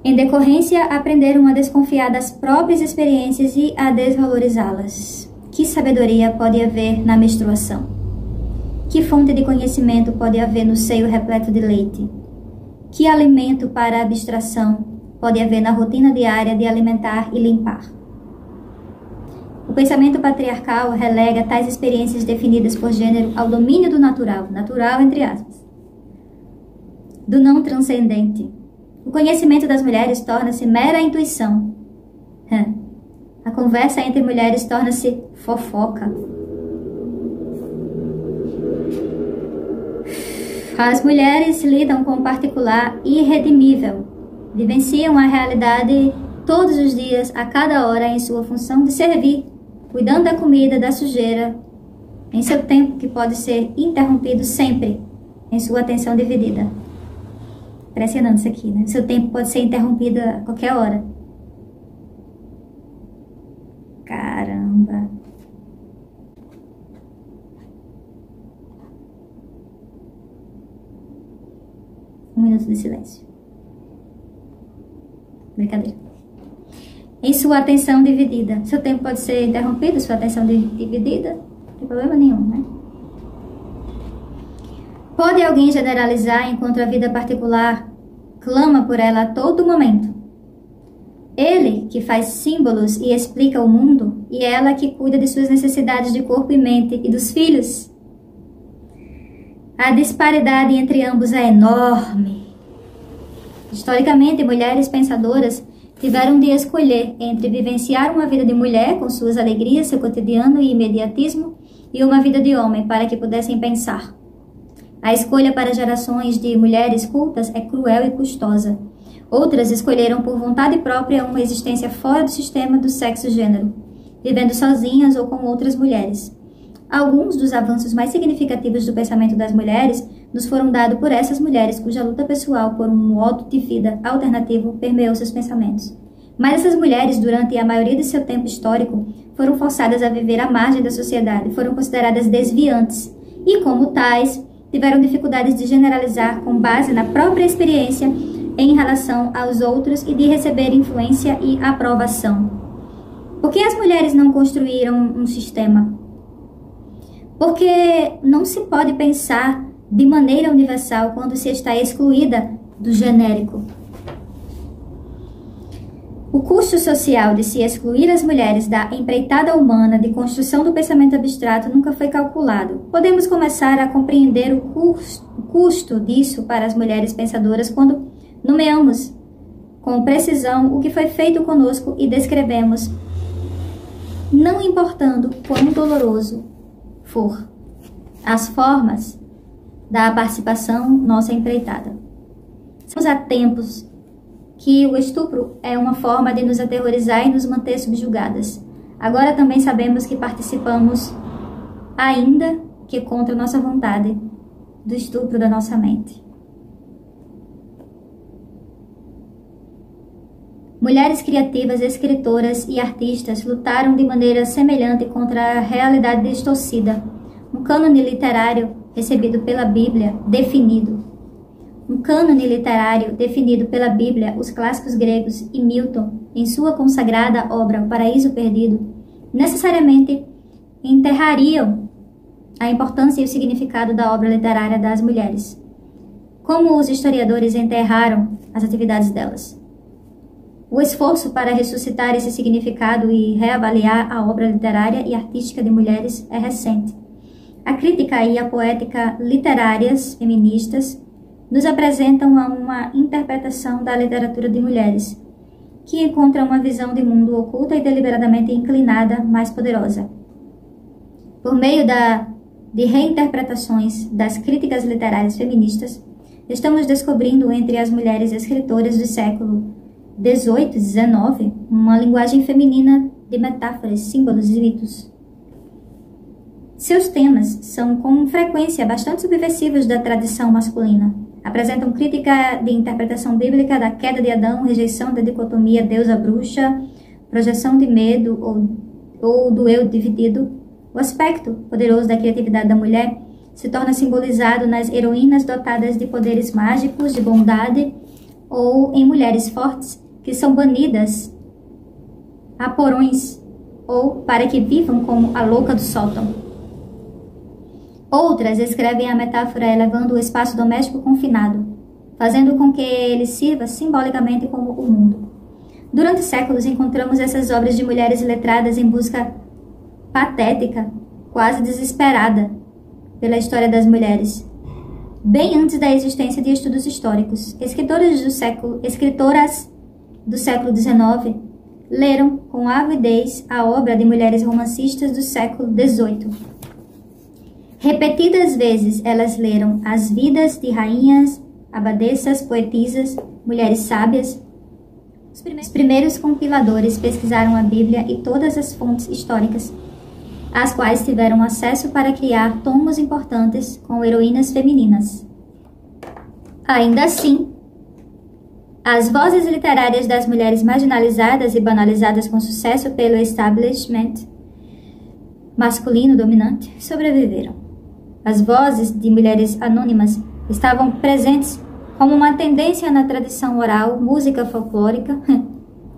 Em decorrência, aprenderam a desconfiar das próprias experiências e a desvalorizá-las. Que sabedoria pode haver na menstruação? Que fonte de conhecimento pode haver no seio repleto de leite? Que alimento para a abstração pode haver na rotina diária de alimentar e limpar? O pensamento patriarcal relega tais experiências definidas por gênero ao domínio do natural, natural entre aspas, do não transcendente. O conhecimento das mulheres torna-se mera intuição. A conversa entre mulheres torna-se fofoca. As mulheres lidam com o particular irredimível, vivenciam a realidade todos os dias, a cada hora, em sua função de servir, cuidando da comida, da sujeira, em seu tempo que pode ser interrompido sempre, em sua atenção dividida. Impressionante isso aqui, né? Seu tempo pode ser interrompido a qualquer hora. Caramba! Um minuto de silêncio. Brincadeira. Em sua atenção dividida. Seu tempo pode ser interrompido, sua atenção dividida. Não tem problema nenhum, né? Pode alguém generalizar enquanto a vida particular clama por ela a todo momento? Ele que faz símbolos e explica o mundo, e ela que cuida de suas necessidades de corpo e mente e dos filhos. A disparidade entre ambos é enorme. Historicamente, mulheres pensadoras tiveram de escolher entre vivenciar uma vida de mulher com suas alegrias, seu cotidiano e imediatismo, e uma vida de homem para que pudessem pensar. A escolha para gerações de mulheres cultas é cruel e custosa. Outras escolheram por vontade própria uma existência fora do sistema do sexo-gênero, vivendo sozinhas ou com outras mulheres. Alguns dos avanços mais significativos do pensamento das mulheres nos foram dados por essas mulheres cuja luta pessoal por um modo de vida alternativo permeou seus pensamentos. Mas essas mulheres, durante a maioria de seu tempo histórico, foram forçadas a viver à margem da sociedade, foram consideradas desviantes e, como tais, tiveram dificuldades de generalizar com base na própria experiência em relação aos outros e de receber influência e aprovação. Por que as mulheres não construíram um sistema? Porque não se pode pensar de maneira universal quando se está excluída do genérico. O custo social de se excluir as mulheres da empreitada humana de construção do pensamento abstrato nunca foi calculado. Podemos começar a compreender o custo disso para as mulheres pensadoras quando nomeamos com precisão o que foi feito conosco e descrevemos, não importando quão doloroso for as formas da participação nossa empreitada. Estamos há tempos que o estupro é uma forma de nos aterrorizar e nos manter subjugadas. Agora também sabemos que participamos, ainda que contra nossa vontade, do estupro da nossa mente. Mulheres criativas, escritoras e artistas lutaram de maneira semelhante contra a realidade distorcida. Um cânone literário recebido pela Bíblia, definido. Um cânone literário definido pela Bíblia, os clássicos gregos e Milton, em sua consagrada obra O Paraíso Perdido, necessariamente enterrariam a importância e o significado da obra literária das mulheres, como os historiadores enterraram as atividades delas. O esforço para ressuscitar esse significado e reavaliar a obra literária e artística de mulheres é recente. A crítica e a poética literárias feministas nos apresentam uma interpretação da literatura de mulheres, que encontra uma visão de mundo oculta e deliberadamente inclinada, mais poderosa. Por meio de reinterpretações das críticas literárias feministas, estamos descobrindo entre as mulheres escritoras do século XVIII e XIX uma linguagem feminina de metáforas, símbolos e mitos. Seus temas são com frequência bastante subversivos da tradição masculina. Apresentam crítica de interpretação bíblica da queda de Adão, rejeição da dicotomia deusa-bruxa, projeção de medo ou do eu dividido. O aspecto poderoso da criatividade da mulher se torna simbolizado nas heroínas dotadas de poderes mágicos, de bondade, ou em mulheres fortes que são banidas a porões ou para que vivam como a louca do sótão. Outras escrevem a metáfora elevando o espaço doméstico confinado, fazendo com que ele sirva simbolicamente como o mundo. Durante séculos encontramos essas obras de mulheres letradas em busca patética, quase desesperada, pela história das mulheres. Bem antes da existência de estudos históricos, escritoras do século XIX leram com avidez a obra de mulheres romancistas do século XVIII. Repetidas vezes elas leram as vidas de rainhas, abadesas, poetisas, mulheres sábias. Os primeiros compiladores pesquisaram a Bíblia e todas as fontes históricas, às quais tiveram acesso para criar tomos importantes com heroínas femininas. Ainda assim, as vozes literárias das mulheres marginalizadas e banalizadas com sucesso pelo establishment masculino dominante sobreviveram. As vozes de mulheres anônimas estavam presentes como uma tendência na tradição oral, música folclórica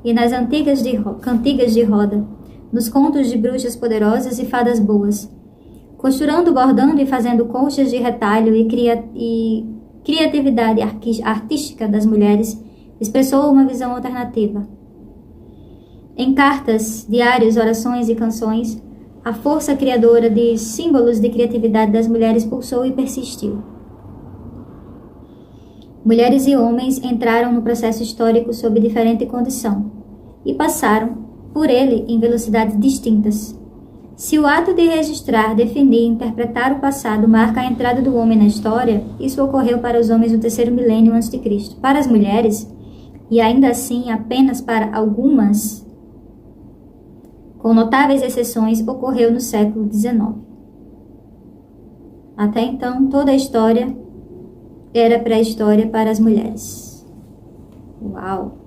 e nas cantigas de roda, nos contos de bruxas poderosas e fadas boas, costurando, bordando e fazendo colchas de retalho e criatividade artística das mulheres expressou uma visão alternativa. Em cartas, diários, orações e canções, a força criadora de símbolos de criatividade das mulheres pulsou e persistiu. Mulheres e homens entraram no processo histórico sob diferente condição e passaram por ele em velocidades distintas. Se o ato de registrar, definir e interpretar o passado marca a entrada do homem na história, isso ocorreu para os homens no terceiro milênio a.C. Para as mulheres, e ainda assim apenas para algumas, com notáveis exceções, ocorreu no século XIX. Até então, toda a história era pré-história para as mulheres. Uau!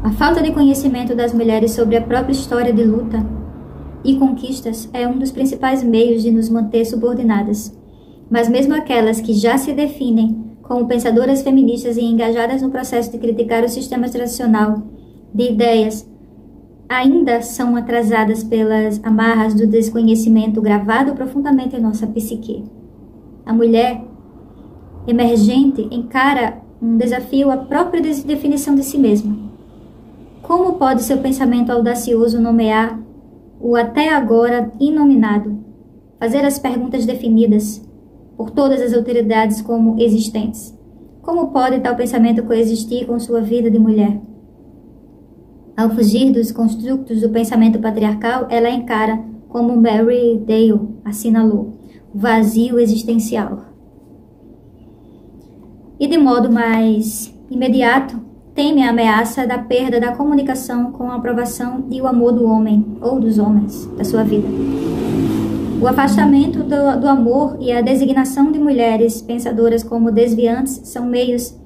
A falta de conhecimento das mulheres sobre a própria história de luta e conquistas é um dos principais meios de nos manter subordinadas. Mas mesmo aquelas que já se definem como pensadoras feministas e engajadas no processo de criticar o sistema tradicional de ideias, ainda são atrasadas pelas amarras do desconhecimento gravado profundamente em nossa psique. A mulher emergente encara um desafio à própria definição de si mesma. Como pode seu pensamento audacioso nomear o até agora inominado, fazer as perguntas definidas por todas as autoridades como existentes? Como pode tal pensamento coexistir com sua vida de mulher? Ao fugir dos construtos do pensamento patriarcal, ela encara, como Mary Dale assinalou, o vazio existencial. e, de modo mais imediato, teme a ameaça da perda da comunicação com a aprovação e o amor do homem ou dos homens da sua vida. O afastamento do amor e a designação de mulheres pensadoras como desviantes são meios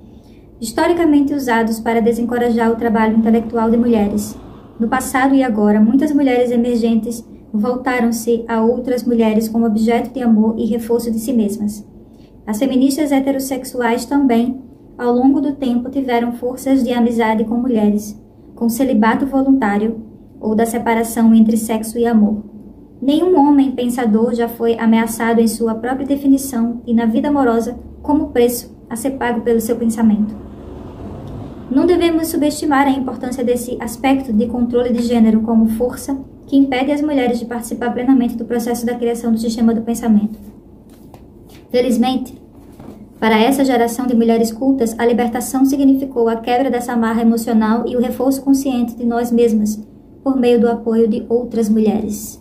historicamente usados para desencorajar o trabalho intelectual de mulheres. No passado e agora, muitas mulheres emergentes voltaram-se a outras mulheres como objeto de amor e reforço de si mesmas. As feministas heterossexuais também, ao longo do tempo, tiveram forças de amizade com mulheres, com celibato voluntário ou da separação entre sexo e amor. Nenhum homem pensador já foi ameaçado em sua própria definição e na vida amorosa como preço a ser pago pelo seu pensamento. Não devemos subestimar a importância desse aspecto de controle de gênero como força que impede as mulheres de participar plenamente do processo da criação do sistema do pensamento. Felizmente, para essa geração de mulheres cultas, a libertação significou a quebra dessa amarra emocional e o reforço consciente de nós mesmas, por meio do apoio de outras mulheres.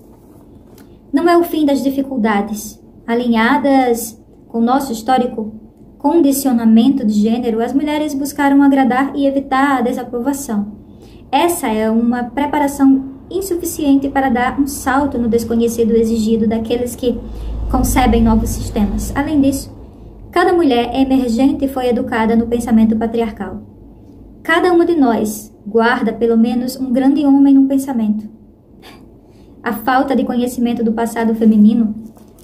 Não é o fim das dificuldades. Alinhadas com nosso histórico condicionamento de gênero, as mulheres buscaram agradar e evitar a desaprovação. Essa é uma preparação insuficiente para dar um salto no desconhecido exigido daqueles que concebem novos sistemas. Além disso, cada mulher emergente foi educada no pensamento patriarcal. Cada uma de nós guarda pelo menos um grande homem no pensamento. A falta de conhecimento do passado feminino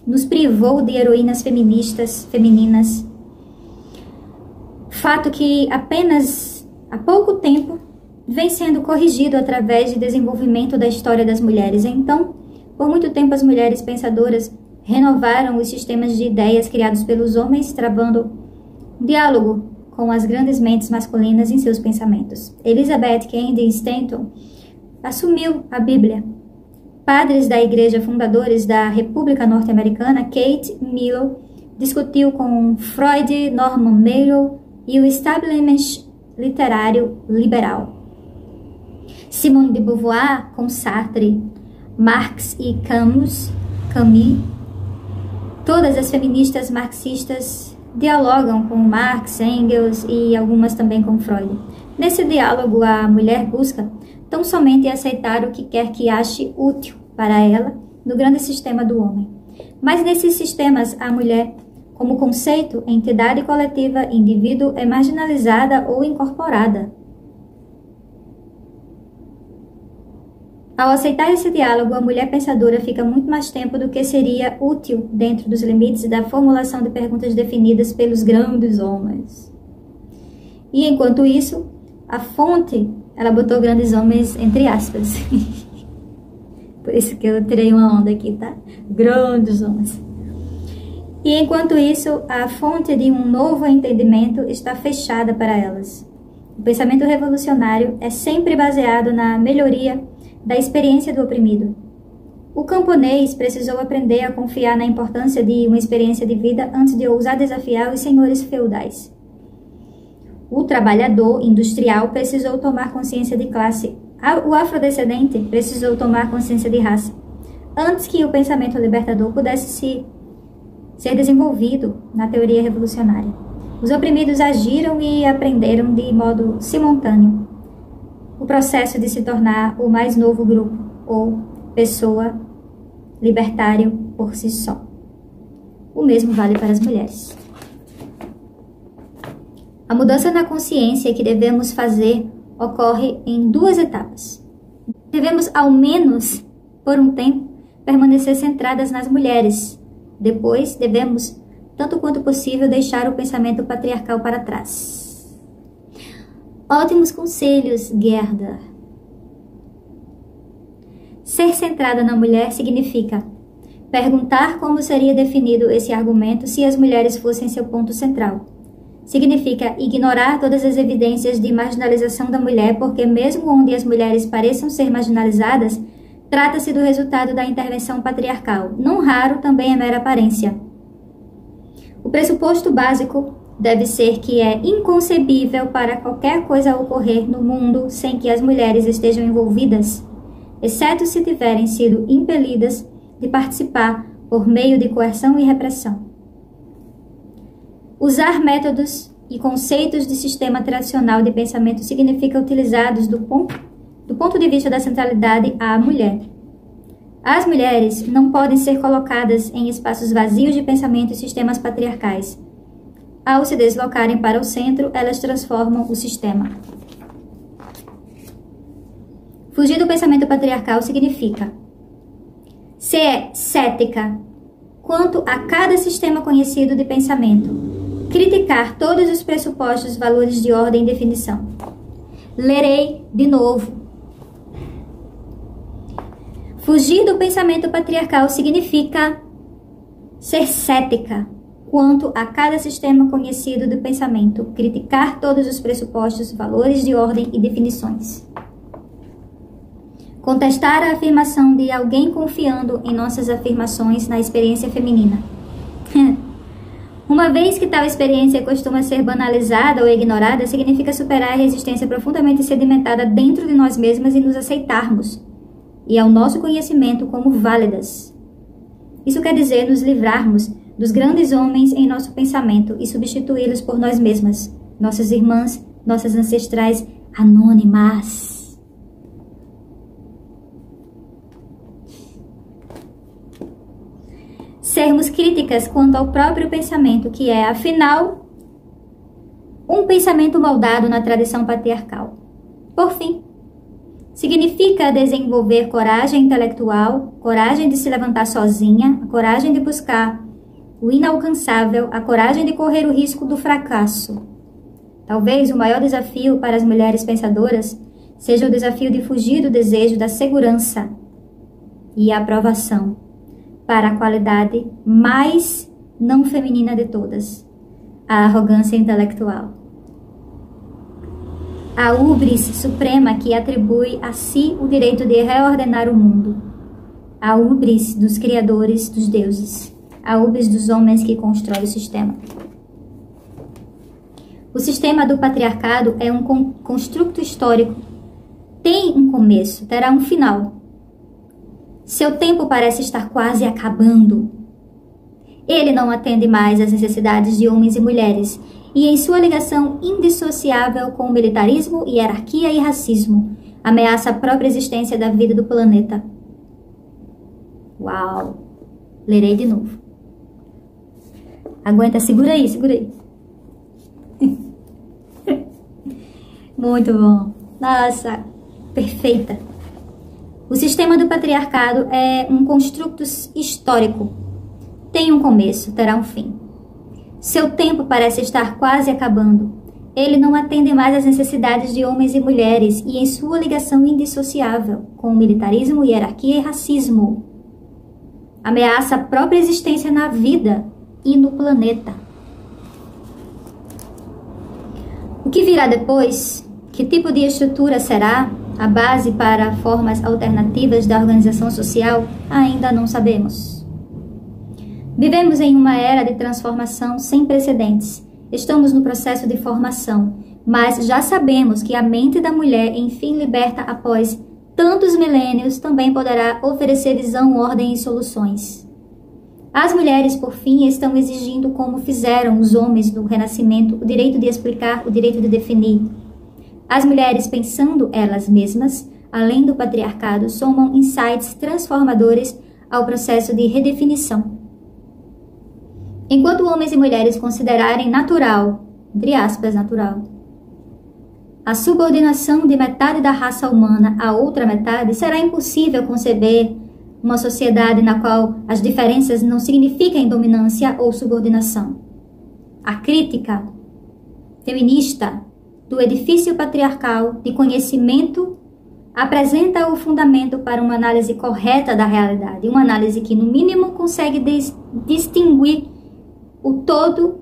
nos privou de heroínas femininas. Fato que apenas há pouco tempo vem sendo corrigido através de desenvolvimento da história das mulheres. Então, por muito tempo as mulheres pensadoras renovaram os sistemas de ideias criados pelos homens, travando um diálogo com as grandes mentes masculinas em seus pensamentos. Elizabeth Cady Stanton assumiu a Bíblia. Padres da igreja fundadores da República Norte-Americana, Kate Millo, discutiu com Freud, Norman Mailer e o establishment literário liberal. Simone de Beauvoir com Sartre, Marx e Camus, todas as feministas marxistas dialogam com Marx, Engels e algumas também com Freud. Nesse diálogo, a mulher busca tão somente aceitar o que quer que ache útil para ela no grande sistema do homem. Mas nesses sistemas, a mulher, como conceito, entidade coletiva, indivíduo, é marginalizada ou incorporada. Ao aceitar esse diálogo, a mulher pensadora fica muito mais tempo do que seria útil dentro dos limites da formulação de perguntas definidas pelos grandes homens. E enquanto isso, a fonte, ela botou grandes homens entre aspas. Por isso que eu tirei uma onda aqui, tá? Grandes homens. E enquanto isso, a fonte de um novo entendimento está fechada para elas. O pensamento revolucionário é sempre baseado na melhoria da experiência do oprimido. O camponês precisou aprender a confiar na importância de uma experiência de vida antes de ousar desafiar os senhores feudais. O trabalhador industrial precisou tomar consciência de classe. O afrodescendente precisou tomar consciência de raça, antes que o pensamento libertador pudesse ser desenvolvido na teoria revolucionária. Os oprimidos agiram e aprenderam de modo simultâneo o processo de se tornar o mais novo grupo, ou pessoa libertário por si só. O mesmo vale para as mulheres. A mudança na consciência que devemos fazer ocorre em duas etapas. Devemos, ao menos por um tempo, permanecer centradas nas mulheres. Depois, devemos, tanto quanto possível, deixar o pensamento patriarcal para trás. Ótimos conselhos, Gerda. Ser centrada na mulher significa perguntar como seria definido esse argumento se as mulheres fossem seu ponto central. Significa ignorar todas as evidências de marginalização da mulher, porque mesmo onde as mulheres pareçam ser marginalizadas, trata-se do resultado da intervenção patriarcal. Não raro, também é mera aparência. O pressuposto básico deve ser que é inconcebível para qualquer coisa ocorrer no mundo sem que as mulheres estejam envolvidas, exceto se tiverem sido impelidas de participar por meio de coerção e repressão. Usar métodos e conceitos de sistema tradicional de pensamento significa utilizados do ponto de vista da centralidade à mulher. As mulheres não podem ser colocadas em espaços vazios de pensamento e sistemas patriarcais. Ao se deslocarem para o centro, elas transformam o sistema. Fugir do pensamento patriarcal significa ser cética quanto a cada sistema conhecido de pensamento, criticar todos os pressupostos, valores de ordem e definição. Lerei de novo. Fugir do pensamento patriarcal significa ser cética quanto a cada sistema conhecido do pensamento, criticar todos os pressupostos, valores de ordem e definições. Contestar a afirmação de alguém confiando em nossas afirmações na experiência feminina. Uma vez que tal experiência costuma ser banalizada ou ignorada, significa superar a resistência profundamente sedimentada dentro de nós mesmas e nos aceitarmos, e ao nosso conhecimento como válidas. Isso quer dizer nos livrarmos dos grandes homens em nosso pensamento e substituí-los por nós mesmas, nossas irmãs, nossas ancestrais anônimas. Sermos críticas quanto ao próprio pensamento, que é, afinal, um pensamento moldado na tradição patriarcal. Por fim, significa desenvolver coragem intelectual, coragem de se levantar sozinha, a coragem de buscar o inalcançável, a coragem de correr o risco do fracasso. Talvez o maior desafio para as mulheres pensadoras seja o desafio de fugir do desejo da segurança e a aprovação para a qualidade mais não feminina de todas, a arrogância intelectual. A hubris suprema que atribui a si o direito de reordenar o mundo. A hubris dos criadores dos deuses. A hubris dos homens que constroem o sistema. O sistema do patriarcado é um construto histórico. Tem um começo, terá um final. Seu tempo parece estar quase acabando. Ele não atende mais às necessidades de homens e mulheres, e em sua ligação indissociável com o militarismo, hierarquia e racismo, ameaça a própria existência da vida do planeta. Uau! Lerei de novo. Aguenta, segura aí, segura aí. Muito bom. Nossa, perfeita. O sistema do patriarcado é um construto histórico. Tem um começo, terá um fim. Seu tempo parece estar quase acabando. Ele não atende mais às necessidades de homens e mulheres e em sua ligação indissociável com o militarismo, hierarquia e racismo. Ameaça a própria existência na vida e no planeta. O que virá depois? Que tipo de estrutura será a base para formas alternativas da organização social? Ainda não sabemos. Vivemos em uma era de transformação sem precedentes. Estamos no processo de formação, mas já sabemos que a mente da mulher, enfim liberta após tantos milênios, também poderá oferecer visão, ordem e soluções. As mulheres, por fim, estão exigindo, como fizeram os homens do Renascimento, o direito de explicar, o direito de definir. As mulheres, pensando elas mesmas, além do patriarcado, somam insights transformadores ao processo de redefinição. Enquanto homens e mulheres considerarem natural, entre aspas, natural, a subordinação de metade da raça humana à outra metade, será impossível conceber uma sociedade na qual as diferenças não signifiquem dominância ou subordinação. A crítica feminista do edifício patriarcal de conhecimento apresenta o fundamento para uma análise correta da realidade, uma análise que, no mínimo, consegue distinguir o todo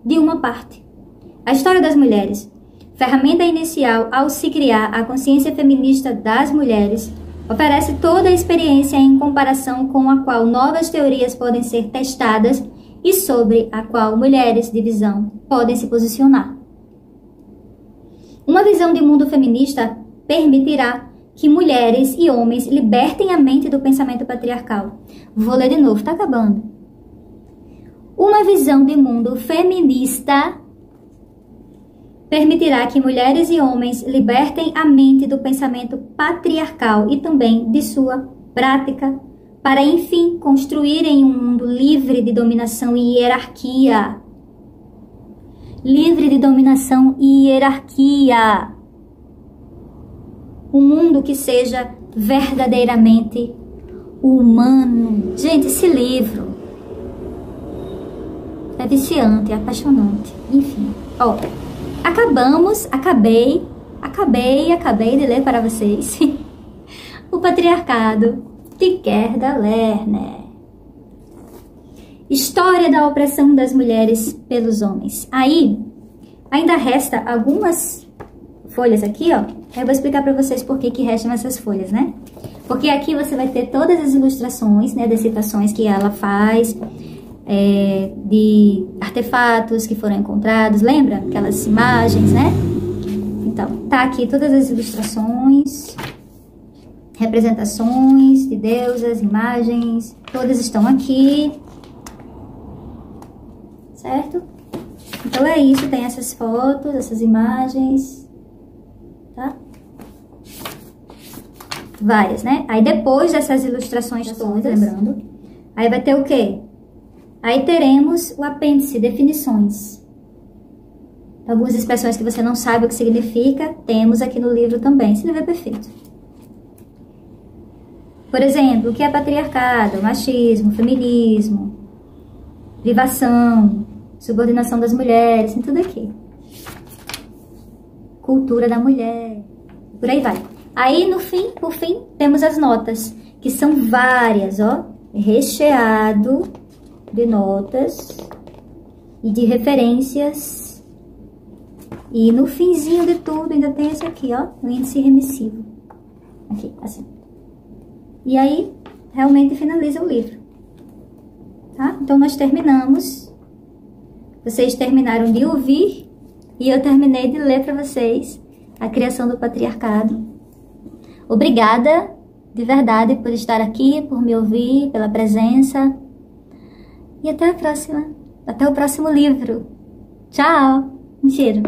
de uma parte. A história das mulheres, ferramenta inicial ao se criar a consciência feminista das mulheres, oferece toda a experiência em comparação com a qual novas teorias podem ser testadas e sobre a qual mulheres de visão podem se posicionar. Uma visão de mundo feminista permitirá que mulheres e homens libertem a mente do pensamento patriarcal. Vou ler de novo, tá acabando. Uma visão de mundo feminista permitirá que mulheres e homens libertem a mente do pensamento patriarcal e também de sua prática, para enfim construírem um mundo livre de dominação e hierarquia. Livre de dominação e hierarquia. Um mundo que seja verdadeiramente humano. Gente, esse livro é viciante, é apaixonante. Enfim, ó, acabei de ler para vocês O Patriarcado, de Gerda Lerner. História da opressão das mulheres pelos homens. Aí, ainda resta algumas folhas aqui, ó. Eu vou explicar para vocês por que restam essas folhas, né? Porque aqui você vai ter todas as ilustrações, né, das citações que ela faz, de artefatos que foram encontrados, lembra? Aquelas imagens, né? Então, tá aqui todas as ilustrações, representações de deusas, imagens, todas estão aqui, certo? Então é isso, tem essas fotos, essas imagens, tá? Várias, né? Aí depois dessas ilustrações todas, lembrando, aí vai ter o quê? Aí teremos o apêndice, definições. Algumas expressões que você não sabe o que significa, temos aqui no livro também. Esse livro é perfeito. Por exemplo, o que é patriarcado, machismo, feminismo, privação, subordinação das mulheres, tem tudo aqui. Cultura da mulher, por aí vai. Aí, no fim, por fim, temos as notas, que são várias, ó, recheado de notas e de referências. E no finzinho de tudo ainda tem esse aqui, ó, o índice remissivo. Aqui, assim. E aí, realmente finaliza o livro. Tá? Então, nós terminamos. Vocês terminaram de ouvir e eu terminei de ler para vocês A Criação do Patriarcado. Obrigada, de verdade, por estar aqui, por me ouvir, pela presença. E até a próxima. Até o próximo livro. Tchau. Um cheiro.